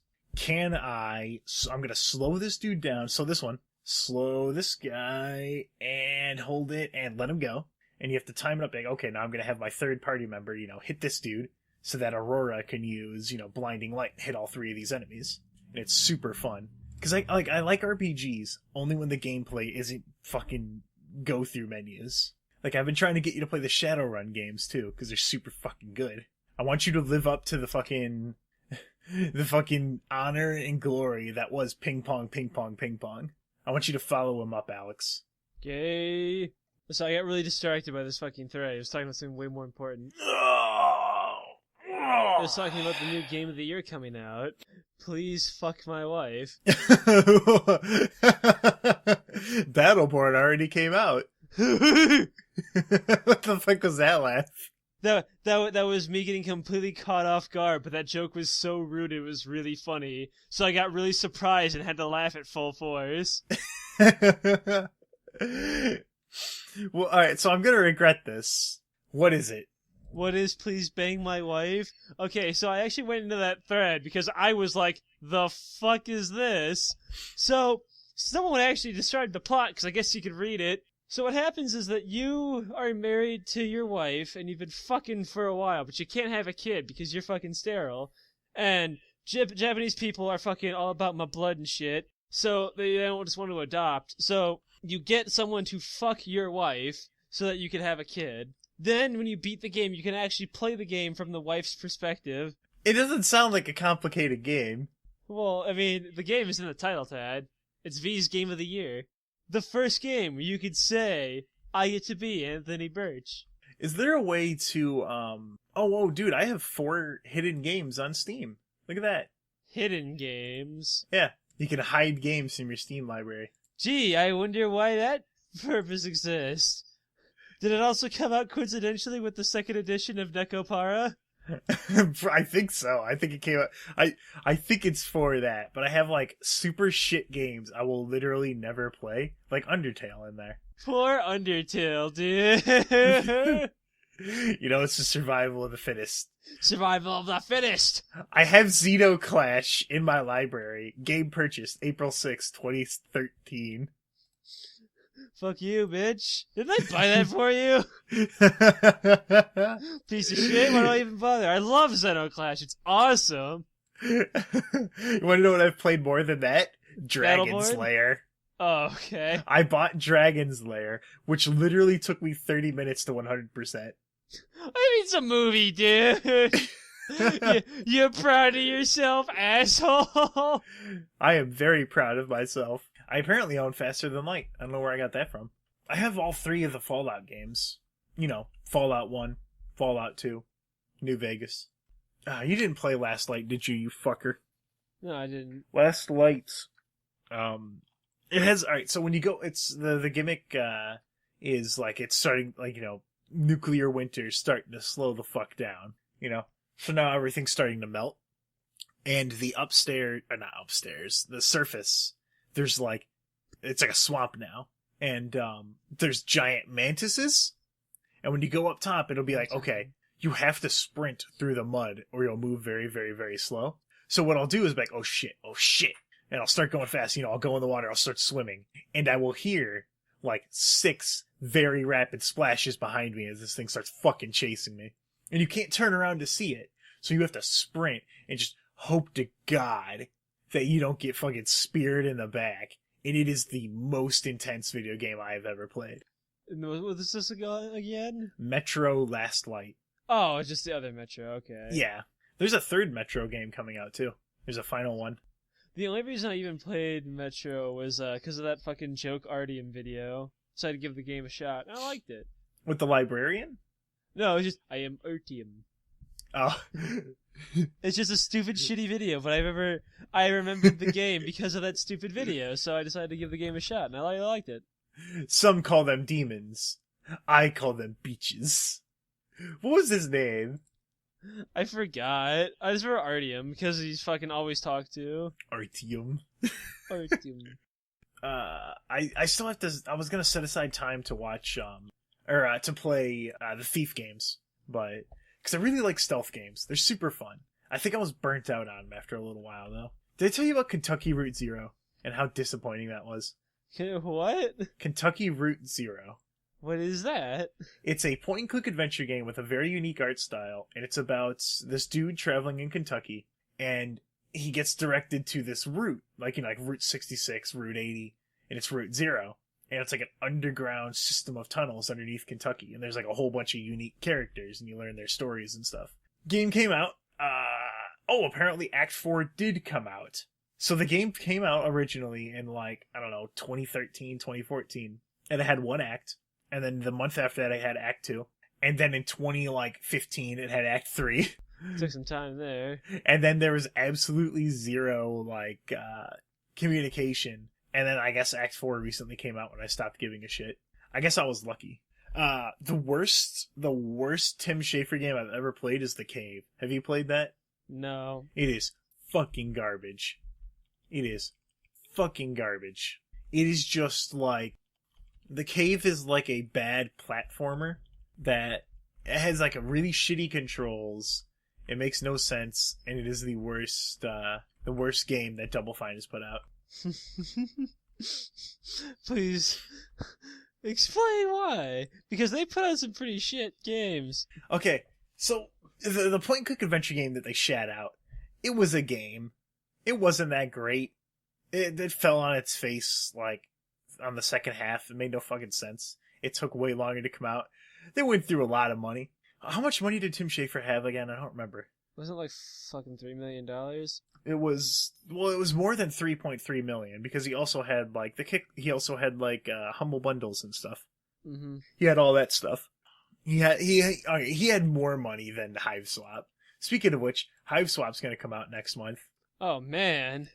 I'm going to slow this dude down. So this one, slow this guy and hold it and let him go. And you have to time it up like, okay, now I'm going to have my third party member, hit this dude so that Aurora can use, blinding light and hit all three of these enemies. And it's super fun. Because I like RPGs only when the gameplay isn't fucking go through menus. Like I've been trying to get you to play the Shadowrun games too, because they're super fucking good. I want you to live up to the fucking honor and glory that was ping pong, ping pong, ping pong. I want you to follow him up, Alex. Gay. So I got really distracted by this fucking thread. I was talking about something way more important. I was talking about the new game of the year coming out. Please fuck my wife. Battleborn already came out. What the fuck was that laugh? That was me getting completely caught off guard, but that joke was so rude it was really funny. So I got really surprised and had to laugh at full force. Well, alright, so I'm gonna regret this. What is it? What is please bang my wife? Okay, so I actually went into that thread because I was like, the fuck is this? So, someone actually described the plot because I guess you could read it. So what happens is that you are married to your wife and you've been fucking for a while, but you can't have a kid because you're fucking sterile. And Japanese people are fucking all about my blood and shit. So they don't just want to adopt. So you get someone to fuck your wife so that you can have a kid. Then when you beat the game, you can actually play the game from the wife's perspective. It doesn't sound like a complicated game. Well, I mean, the game is in the title tag. It's V's Game of the Year. the first game where you could say, I get to be Anthony Birch. Is there a way to, oh, dude, I have 4 hidden games on Steam. Look at that. Hidden games? Yeah, you can hide games from your Steam library. Gee, I wonder why that purpose exists. Did it also come out coincidentally with the second edition of Nekopara? I think so. I think it came out. I think it's for that, but I have like super shit games I will literally never play, like Undertale in there. Poor Undertale, dude. You know, it's the survival of the fittest. Survival of the fittest. I have Xenoclash in my library. Game purchased April 6, 2013. Fuck you, bitch. Didn't I buy that for you? Piece of shit. Why do I even bother? I love Xenoclash. It's awesome. You want to know what I've played more than that? Dragon's Battleborn? Lair. Oh, okay. I bought Dragon's Lair, which literally took me 30 minutes to 100%. I mean, it's a movie, dude. You're proud of yourself, asshole. I am very proud of myself. I apparently own Faster Than Light. I don't know where I got that from. I have all 3 of the Fallout games. You know, Fallout 1, Fallout 2, New Vegas. You didn't play Last Light, did you fucker? No, I didn't. Last Light. It has, alright, so when you go, it's, the gimmick, is like, it's starting, like, you know, nuclear winter starting to slow the fuck down, you know? So now everything's starting to melt. And the the surface, there's like, it's like a swamp now. And, there's giant mantises. And when you go up top, it'll be like, okay, you have to sprint through the mud or you'll move very, very, very slow. So what I'll do is be like, oh shit. And I'll start going fast, you know, I'll go in the water, I'll start swimming. And I will hear like 6 very rapid splashes behind me as this thing starts fucking chasing me. And you can't turn around to see it. So you have to sprint and just hope to God that you don't get fucking speared in the back. And it is the most intense video game I have ever played. What is this again? Metro Last Light. Oh, it's just the other Metro, okay. Yeah. There's a 3rd Metro game coming out too. There's a final one. The only reason I even played Metro was because of that fucking joke Artium video. So I had to give the game a shot. And I liked it. With the librarian? No, it's just, I am Artium. Oh. It's just a stupid, shitty video, but I remembered the game because of that stupid video, so I decided to give the game a shot, and I liked it. Some call them demons. I call them beaches. What was his name? I forgot. I just remember Artium, because he's fucking always talked to. Artium. Artium. I still have to, I was gonna set aside time to watch, to play, the Thief games, but, because I really like stealth games. They're super fun. I think I was burnt out on them after a little while, though. Did I tell you about Kentucky Route Zero and how disappointing that was? What? Kentucky Route Zero. What is that? It's a point-and-click adventure game with a very unique art style, and it's about this dude traveling in Kentucky, and he gets directed to this route, like, you know, like Route 66, Route 80, and it's Route Zero. And it's like an underground system of tunnels underneath Kentucky, and there's like a whole bunch of unique characters, and you learn their stories and stuff. Game came out. Apparently Act 4 did come out. So the game came out originally in like, I don't know, 2013, 2014. And it had 1 act. And then the month after that, I had Act 2. And then in 2015, it had Act 3. Took some time there. And then there was absolutely zero, like, communication. And then I guess Act 4 recently came out when I stopped giving a shit. I guess I was lucky. The worst Tim Schafer game I've ever played is The Cave. Have you played that? No. It is fucking garbage. It is fucking garbage. It is just like, The Cave is like a bad platformer that has like a really shitty controls. It makes no sense, and it is the worst game that Double Fine has put out. Please explain why. Because they put out some pretty shit games. Okay, so the point and click adventure game that they shat out, it was a game. It wasn't that great. It fell on its face like on the second half. It made no fucking sense. It took way longer to come out. They went through a lot of money. How much money did Tim Schafer have again? I don't remember. Wasn't it like fucking $3 million? It was more than 3.3 million because he also had like humble bundles and stuff. Mm-hmm. He had all that stuff. He had more money than Hiveswap. Speaking of which, Hiveswap's gonna come out next month. Oh man.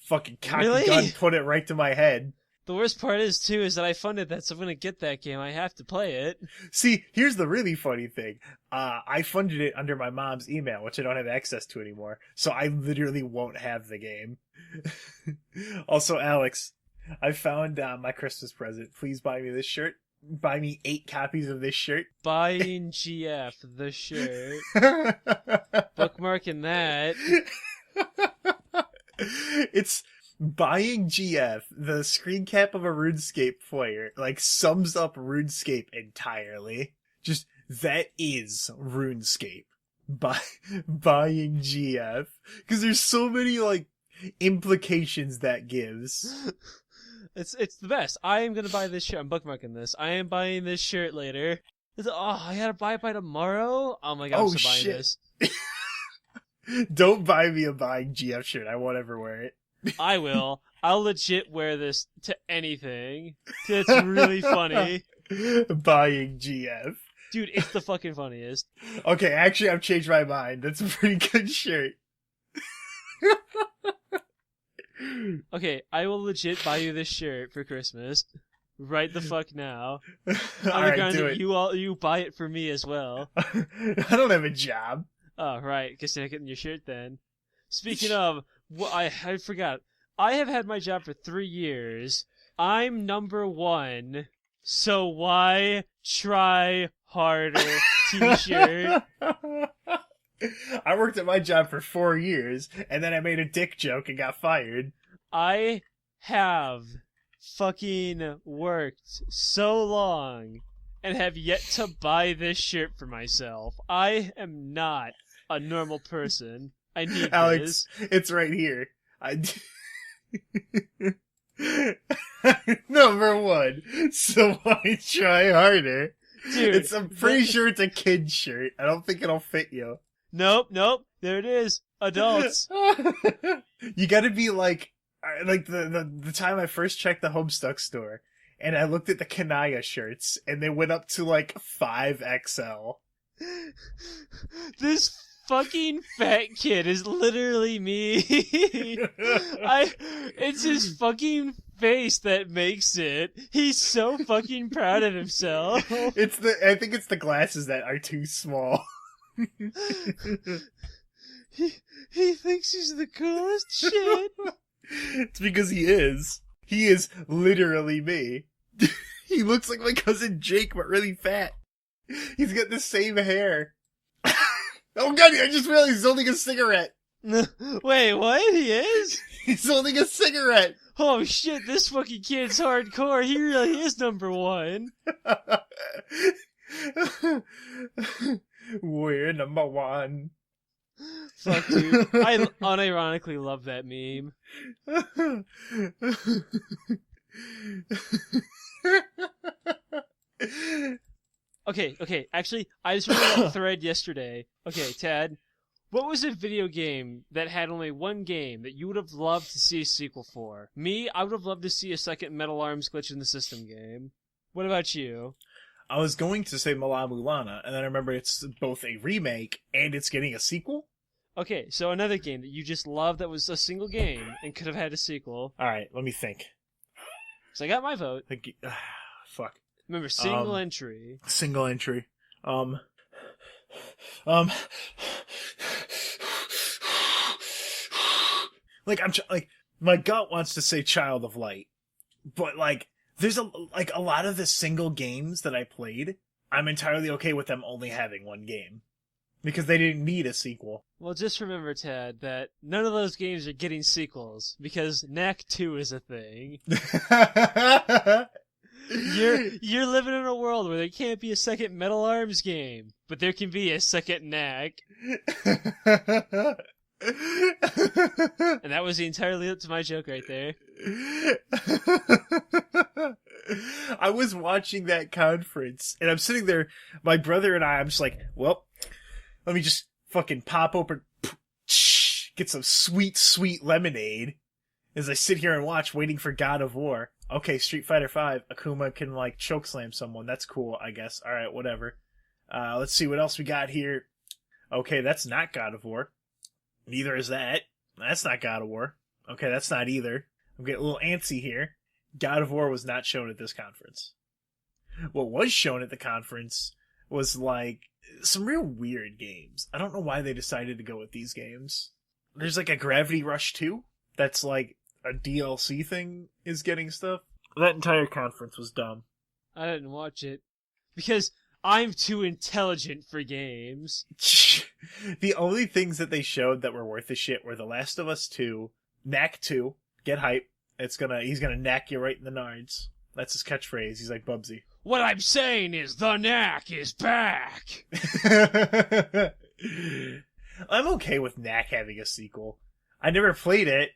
Fucking cocky Really? gun put it right to my head. The worst part is that I funded that, so I'm gonna get that game. I have to play it. See, here's the really funny thing. I funded it under my mom's email, which I don't have access to anymore, so I literally won't have the game. Also, Alex, I found my Christmas present. Please buy me this shirt. Buy me 8 copies of this shirt. Buying GF, the shirt. Bookmarking that. It's buying GF, the screen cap of a RuneScape player, like sums up RuneScape entirely. Just, that is RuneScape. Buying GF. Because there's so many, like, implications that gives. It's the best. I am gonna buy this shirt. I'm bookmarking this. I am buying this shirt later. I gotta buy it by tomorrow? Oh my god, I'm so buying this. Don't buy me a buying GF shirt. I won't ever wear it. I will. I'll legit wear this to anything. It's really funny. Buying GF. Dude, it's the fucking funniest. Okay, actually, I've changed my mind. That's a pretty good shirt. Okay, I will legit buy you this shirt for Christmas. Right the fuck now. Alright, do it. You buy it for me as well. I don't have a job. Oh, right. Guess you're not getting your shirt then. Speaking of, I forgot. I have had my job for 3 years. I'm number 1. So why try harder t-shirt? I worked at my job for 4 years, and then I made a dick joke and got fired. I have fucking worked so long and have yet to buy this shirt for myself. I am not a normal person. I need Alex, this. it's right here. Number 1. So why try harder? Dude, I'm pretty sure it's a kid shirt. I don't think it'll fit you. Nope. There it is. Adults. You gotta be like the time I first checked the Homestuck store, and I looked at the Kanaya shirts, and they went up to like 5XL. This fucking fat kid is literally me. It's his fucking face that makes it. He's so fucking proud of himself. I think it's the glasses that are too small. He thinks he's the coolest shit. It's because he is. He is literally me. He looks like my cousin Jake, but really fat. He's got the same hair. Oh god, I just realized he's holding a cigarette. Wait, what? He is? He's holding a cigarette. Oh shit, this fucking kid's hardcore. He really is number 1. We're number 1. Fuck, dude. I unironically love that meme. Okay, actually, I just remembered a thread yesterday. Okay, Tad, what was a video game that had only one game that you would have loved to see a sequel for? Me, I would have loved to see a second Metal Arms Glitch in the System game. What about you? I was going to say Malamu Lana, and then I remember it's both a remake and it's getting a sequel. Okay, so another game that you just loved that was a single game and could have had a sequel. Alright, let me think. So I got my vote. Fuck. Remember, single entry. Single entry. Like my gut wants to say Child of Light, but like there's a lot of the single games that I played, I'm entirely okay with them only having one game because they didn't need a sequel. Well, just remember, Tad, that none of those games are getting sequels because Knack 2 is a thing. You're living in a world where there can't be a second Metal Arms game, but there can be a second Knack. And that was entirely up to my joke right there. I was watching that conference, and I'm sitting there, my brother and I'm just like, well, let me just fucking pop open, get get some sweet, sweet lemonade as I sit here and watch, waiting for God of War. Okay, Street Fighter V, Akuma can, like, chokeslam someone. That's cool, I guess. Alright, whatever. Let's see what else we got here. Okay, that's not God of War. Neither is that. That's not God of War. Okay, that's not either. I'm getting a little antsy here. God of War was not shown at this conference. What was shown at the conference was, like, some real weird games. I don't know why they decided to go with these games. There's, like, a Gravity Rush 2 that's, like, a DLC thing is getting stuff. That entire conference was dumb. I didn't watch it because I'm too intelligent for games. The only things that they showed that were worth a shit were The Last of Us 2, Knack 2, get hype. He's gonna knack you right in the nards. That's his catchphrase. He's like Bubsy. What I'm saying is the knack is back. I'm okay with Knack having a sequel. I never played it,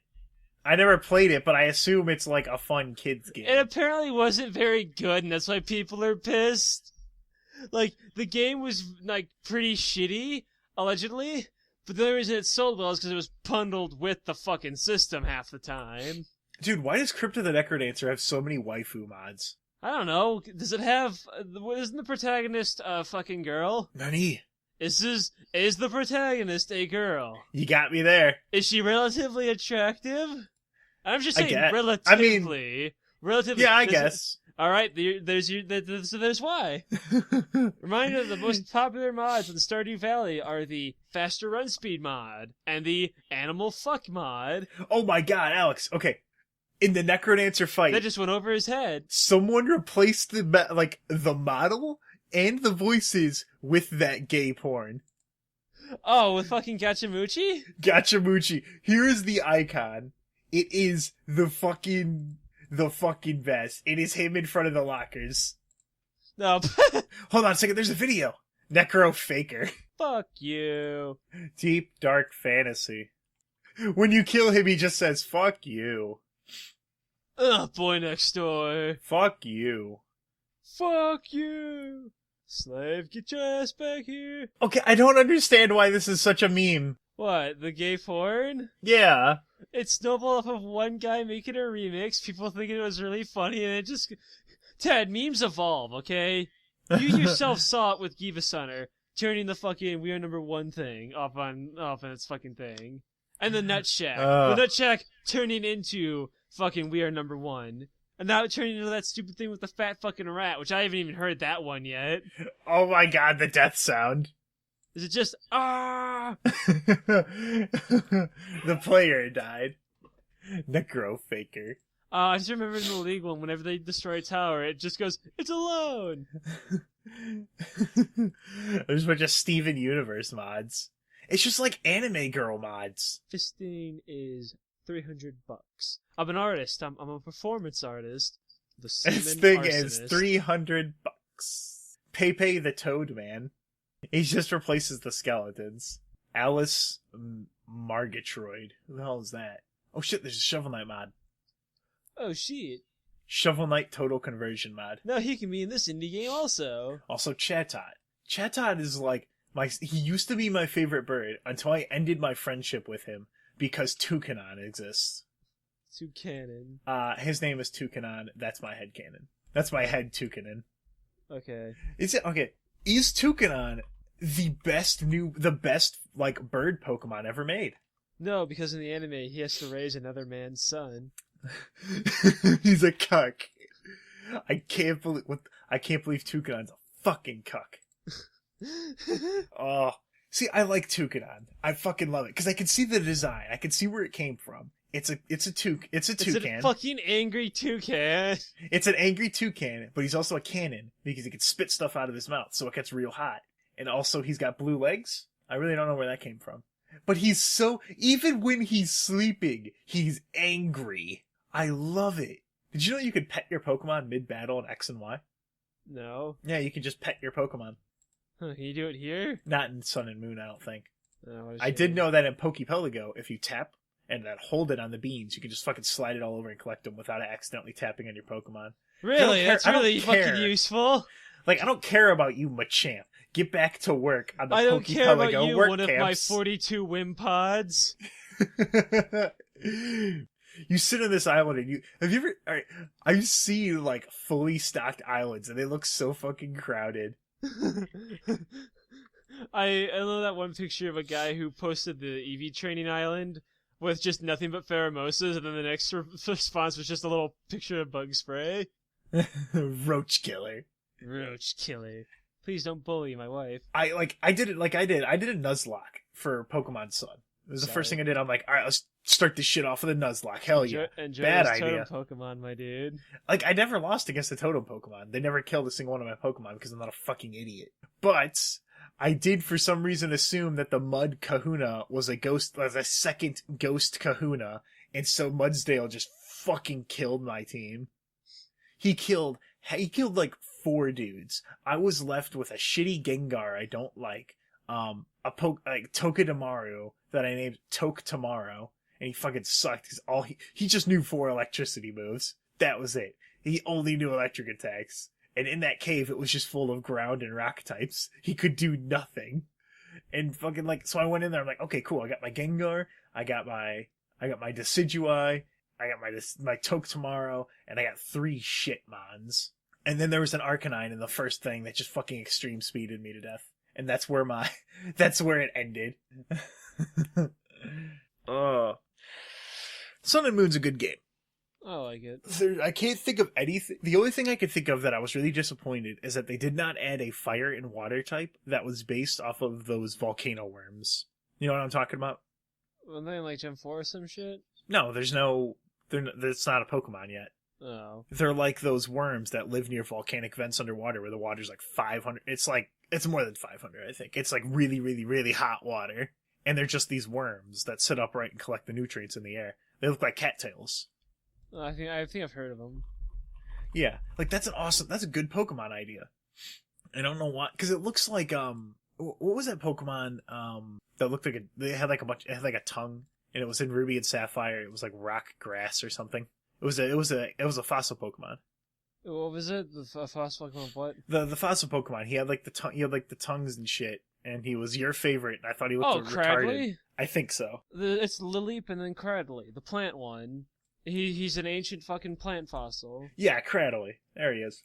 but I assume it's like a fun kids game. It apparently wasn't very good, and that's why people are pissed. Like, the game was, like, pretty shitty, allegedly, but the only reason it sold well is because it was bundled with the fucking system half the time. Dude, why does Crypto the Necrodancer have so many waifu mods? I don't know. Does it have... Isn't the protagonist a fucking girl? Nani? Is the protagonist a girl? You got me there. Is she relatively attractive? I'm just saying relatively. I mean, relatively. Yeah, I guess. All right, there's why. Reminder: the most popular mods in Stardew Valley are the faster run speed mod and the animal fuck mod. Oh my god, Alex. Okay, in the Necrodancer fight, that just went over his head. Someone replaced the model and the voices with that gay porn. Oh, with fucking Gachamuchi? Gachamuchi. Here is the icon. It is the fucking best. It is him in front of the lockers. No. Hold on a second, there's a video. Necro Faker. Fuck you. Deep, dark fantasy. When you kill him, he just says, fuck you. Ugh, boy next door. Fuck you. Fuck you. Slave, get your ass back here. Okay, I don't understand why this is such a meme. What, the gay porn? Yeah. It snowballed off of one guy making a remix, people thinking it was really funny, and it just... Ted, memes evolve, okay? You yourself saw it with Giva Sunner, turning the fucking We Are Number One thing off on its fucking thing. And the Nut Shack. The Nut Shack turning into fucking We Are Number One. And now it turning into that stupid thing with the fat fucking rat, which I haven't even heard that one yet. Oh my god, the death sound. Is it just, ah? The player died. Necro Faker. I just remember in the League one, whenever they destroy a tower, it just goes, it's alone! There's a bunch of Steven Universe mods. It's just like anime girl mods. Fisting is $300. I'm an artist. I'm a performance artist. The This thing is $300. Pepe the Toad Man. He just replaces the skeletons. Alice Margatroyd. Who the hell is that? Oh shit, there's a Shovel Knight mod. Oh shit. Shovel Knight Total Conversion mod. No, he can be in this indie game also. Also Chatot. Chatot is like he used to be my favorite bird until I ended my friendship with him because Toucanon exists. Toucanon. His name is Toucanon. That's my headcanon. That's my head Toucanon. Okay. Is Toucanon the best like bird Pokemon ever made? No, because in the anime he has to raise another man's son. He's a cuck. I can't believe Toucanon's a fucking cuck. Oh, see, I like Toucanon. I fucking love it because I can see the design. I can see where it came from. It's a toucan. It's a fucking angry toucan. It's an angry toucan, but he's also a cannon because he can spit stuff out of his mouth, so it gets real hot. And also, he's got blue legs. I really don't know where that came from. But even when he's sleeping, he's angry. I love it. Did you know you could pet your Pokemon mid-battle in X and Y? No. Yeah, you can just pet your Pokemon. Huh, can you do it here? Not in Sun and Moon, I don't think. Oh, I did know that in Pokepelago, if you tap and then hold it on the beans, you can just fucking slide it all over and collect them without accidentally tapping on your Pokemon. Really? That's really fucking useful? Like, I don't care about you, Machamp. Get back to work on the Pokepelago work camps. I don't care about you, one of my 42 Wimpods. You sit on this island and I've seen like fully stocked islands and they look so fucking crowded. I love that one picture of a guy who posted the EV training island with just nothing but pheromoses, and then the next response was just a little picture of bug spray. Roach killer. Roach killer. Please don't bully my wife. I did a Nuzlocke for Pokemon Sun. It was the first thing I did. I'm like, all right, let's start this shit off with a Nuzlocke. Hell yeah. Enjoy Bad those idea. totem Pokemon, my dude. Like, I never lost against the totem Pokemon. They never killed a single one of my Pokemon because I'm not a fucking idiot. But I did for some reason assume that the Mud Kahuna was a second ghost Kahuna, and so Mudsdale just fucking killed my team. He killed like 4 dudes. I was left with a shitty Gengar I don't like, like Tokidamaru that I named Tok Tomorrow, and he fucking sucked because he just knew 4 electricity moves. That was it. He only knew electric attacks. And in that cave, it was just full of ground and rock types. He could do nothing. And fucking like, so I went in there, I'm like, okay, cool. I got my Gengar. I got my Decidueye. I got my Tok Tomorrow. And I got 3 Shitmons. And then there was an Arcanine in the first thing that just fucking extreme speeded me to death. And that's where it ended. Sun and Moon's a good game. I like it. I can't think of anything. The only thing I could think of that I was really disappointed is that they did not add a fire and water type that was based off of those volcano worms. You know what I'm talking about? Weren't they in like Gen 4 or some shit? No, it's not a Pokemon yet. Oh. They're like those worms that live near volcanic vents underwater where the water's like 500. It's more than 500, I think. It's like really, really, really hot water. And they're just these worms that sit upright and collect the nutrients in the air. They look like cattails. I think I've heard of them. Yeah, like that's a good Pokemon idea. I don't know why, because it looks like what was that Pokemon that looked like it had like a tongue, and it was in Ruby and Sapphire. It was like rock grass or something. It was a fossil Pokemon. What was it? The fossil Pokemon? What? The fossil Pokemon. He had like the tongues and shit, and he was your favorite. And I thought he looked retarded. Cradley? I think so. It's Lileep and then Cradley, the plant one. He's an ancient fucking plant fossil. Yeah, Cradley. There he is.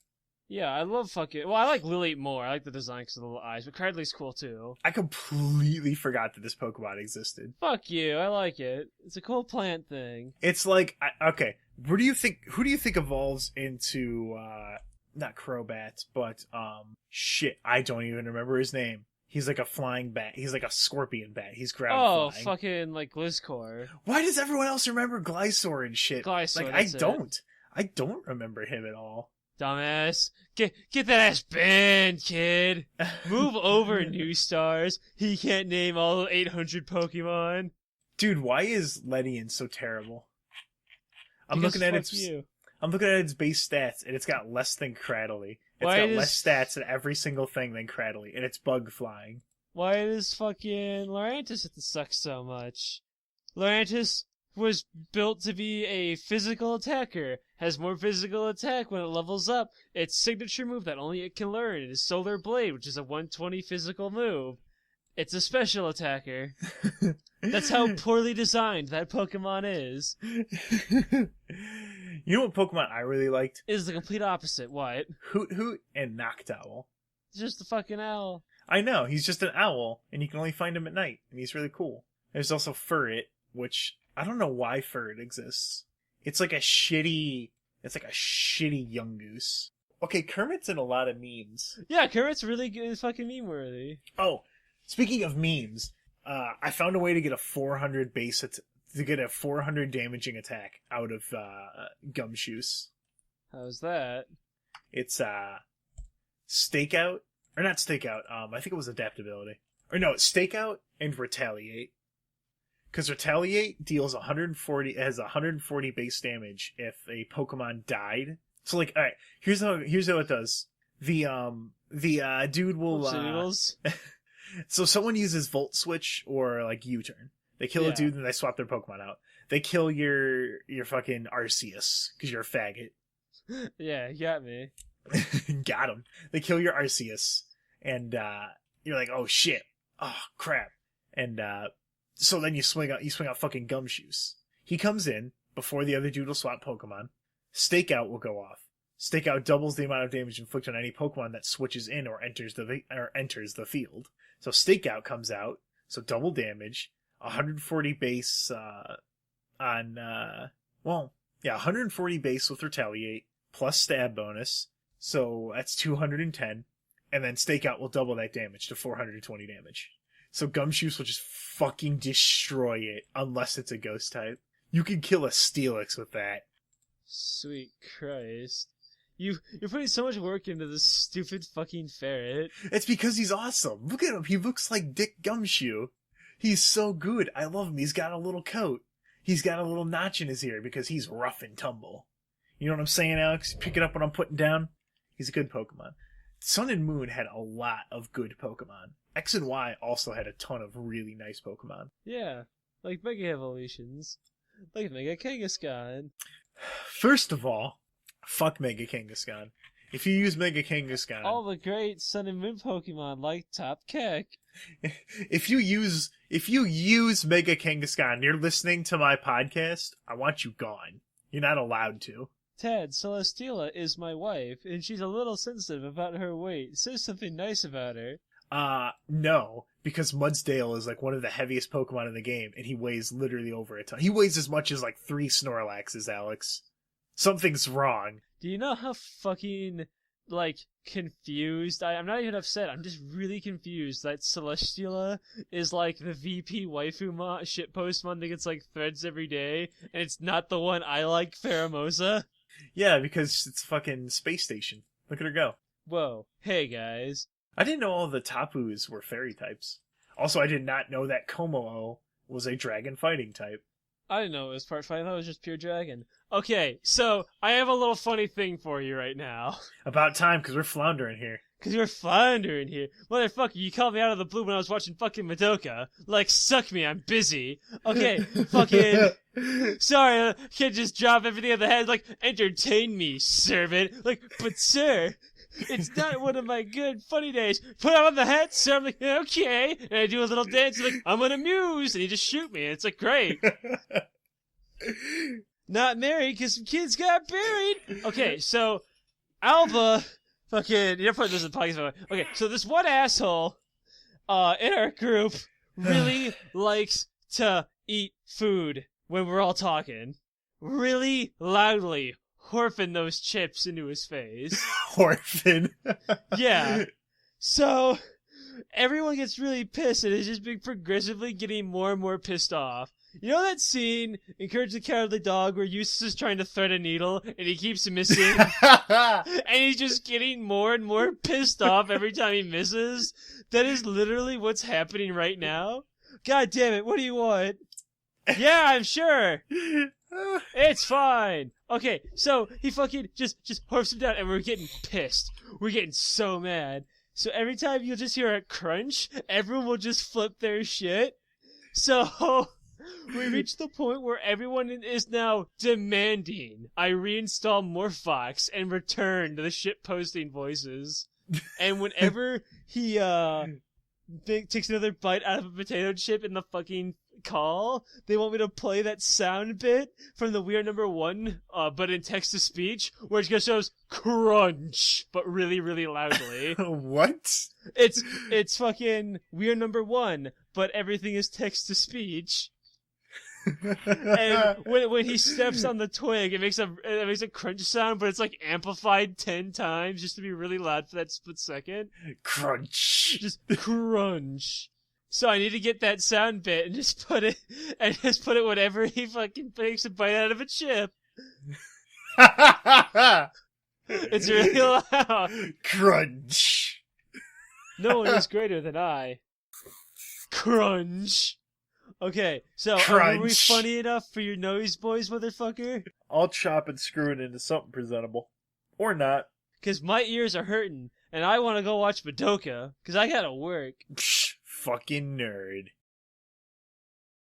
Yeah, I love fucking... Well, I like Lileep more. I like the design because of the little eyes, but Cradley's cool too. I completely forgot that this Pokemon existed. Fuck you, I like it. It's a cool plant thing. It's like, okay, who do you think evolves into, not Crobat, but, I don't even remember his name. He's like a flying bat. He's like a scorpion bat. He's ground flying. Fucking like Gliscor. Why does everyone else remember Glysaur and shit? Glysaur, like I don't remember him at all. Dumbass. Get that ass banned, kid. Move over, New Stars. He can't name all 800 Pokemon. Dude, why is Ledian so terrible? I'm looking at its base stats, and it's got less than Cradley. It's got less stats in every single thing than Cradley, and it's bug flying. Why does fucking Lurantis have to suck so much? Lurantis was built to be a physical attacker, has more physical attack when it levels up. Its signature move that only it can learn is Solar Blade, which is a 120 physical move. It's a special attacker. That's how poorly designed that Pokemon is. You know what Pokemon I really liked? Is the complete opposite. What? Hoot Hoot and Noctowl. It's just a fucking owl. I know, he's just an owl, and you can only find him at night, and he's really cool. There's also Furret, which I don't know why Furret exists. It's like a shitty young goose. Okay, Kermit's in a lot of memes. Yeah, Kermit's really good, fucking meme worthy. Oh, speaking of memes, I found a way to get a 400 damaging attack out of Gumshoes. How's that? It's Stakeout, or not Stakeout. I think it was Adaptability, or no, it's Stakeout and Retaliate. Because Retaliate deals 140. It has 140 base damage if a Pokemon died. So like, all right, here's how it does. The dude will. So someone uses Volt Switch or like U-turn. They kill a dude and they swap their Pokemon out. They kill your fucking Arceus because you're a faggot. Yeah, you got me. Got him. They kill your Arceus and you're like, oh shit, oh crap, and So then you swing out fucking Gumshoes. He comes in before the other dude will swap Pokemon. Stakeout will go off. Stakeout doubles the amount of damage inflicted on any Pokemon that switches in or enters the field. So Stakeout comes out, so double damage, 140 base 140 base with Retaliate, plus stab bonus, so that's 210, and then Stakeout will double that damage to 420 damage. So Gumshoes will just fucking destroy it, unless it's a ghost type. You can kill a Steelix with that. Sweet Christ. You're putting so much work into this stupid fucking ferret. It's because he's awesome. Look at him. He looks like Dick Gumshoe. He's so good. I love him. He's got a little coat. He's got a little notch in his ear because he's rough and tumble. You know what I'm saying, Alex? Pick it up when I'm putting down. He's a good Pokemon. Sun and Moon had a lot of good Pokemon. X and Y also had a ton of really nice Pokemon. Yeah, like Mega Evolutions. Like Mega Kangaskhan. First of all, fuck Mega Kangaskhan. If you use Mega Kangaskhan... All the great Sun and Moon Pokemon like Top Keck. If you use Mega Kangaskhan, you're listening to my podcast, I want you gone. You're not allowed to. Ted, Celesteela is my wife, and she's a little sensitive about her weight. Say something nice about her. No, because Mudsdale is like one of the heaviest Pokemon in the game, and he weighs literally over a ton. He weighs as much as like 3 Snorlaxes, Alex. Something's wrong. Do you know how fucking, like, confused I'm not even upset, I'm just really confused that Celesteela is like the VP waifu shitpost one that gets like threads every day, and it's not the one I like, Pheromosa. Yeah, because it's fucking Space Station. Look at her go. Whoa. Hey, guys. I didn't know all the Tapus were fairy types. Also, I did not know that Komo was a dragon fighting type. I didn't know it was part 5, I thought it was just pure dragon. Okay, so, I have a little funny thing for you right now. About time, because we're floundering here. Because you're floundering here. Motherfucker, you called me out of the blue when I was watching fucking Madoka. Like, suck me, I'm busy. Okay, fucking... Sorry, can't just drop everything on the head, like, entertain me, servant. Like, but sir... It's not one of my good funny days. Put it on the hat, sir. I'm like, okay. And I do a little dance. I'm like, I'm an amuse. And he just shoot me. And it's like, great. Not married because some kids got buried. Okay, so Alva, fucking, you're putting this in the podcast. Okay, so this one asshole in our group really likes to eat food when we're all talking. Really loudly. Horfing those chips into his face. Horfing? Yeah. So, everyone gets really pissed and is just been progressively getting more and more pissed off. You know that scene in Courage the Cowardly Dog where Eustace is trying to thread a needle and he keeps missing? And he's just getting more and more pissed off every time he misses? That is literally what's happening right now. God damn it, what do you want? Yeah, I'm sure. It's fine. Okay, so he fucking just horfs him down, and we're getting pissed. We're getting so mad. So every time you'll just hear a crunch, everyone will just flip their shit. So we reached the point where everyone is now demanding I reinstall Morphox and return to the shit posting voices. And whenever he takes another bite out of a potato chip in the fucking call, they want me to play that sound bit from the We Are Number One, but in text-to-speech, where it just goes crunch, but really, really loudly. What? It's fucking We Are Number One, but everything is text-to-speech. And when he steps on the twig, it makes a crunch sound, but it's like amplified 10 times just to be really loud for that split second. Crunch. Just crunch. So I need to get that sound bit and just put it whenever he fucking takes a bite out of a chip. It's really loud. Crunch. No one is greater than I. Crunch. Okay, so Crunch. Are we funny enough for your NOYZ boys, motherfucker? I'll chop and screw it into something presentable. Or not. Because my ears are hurting, and I want to go watch Madoka, because I gotta work. Psh, fucking nerd.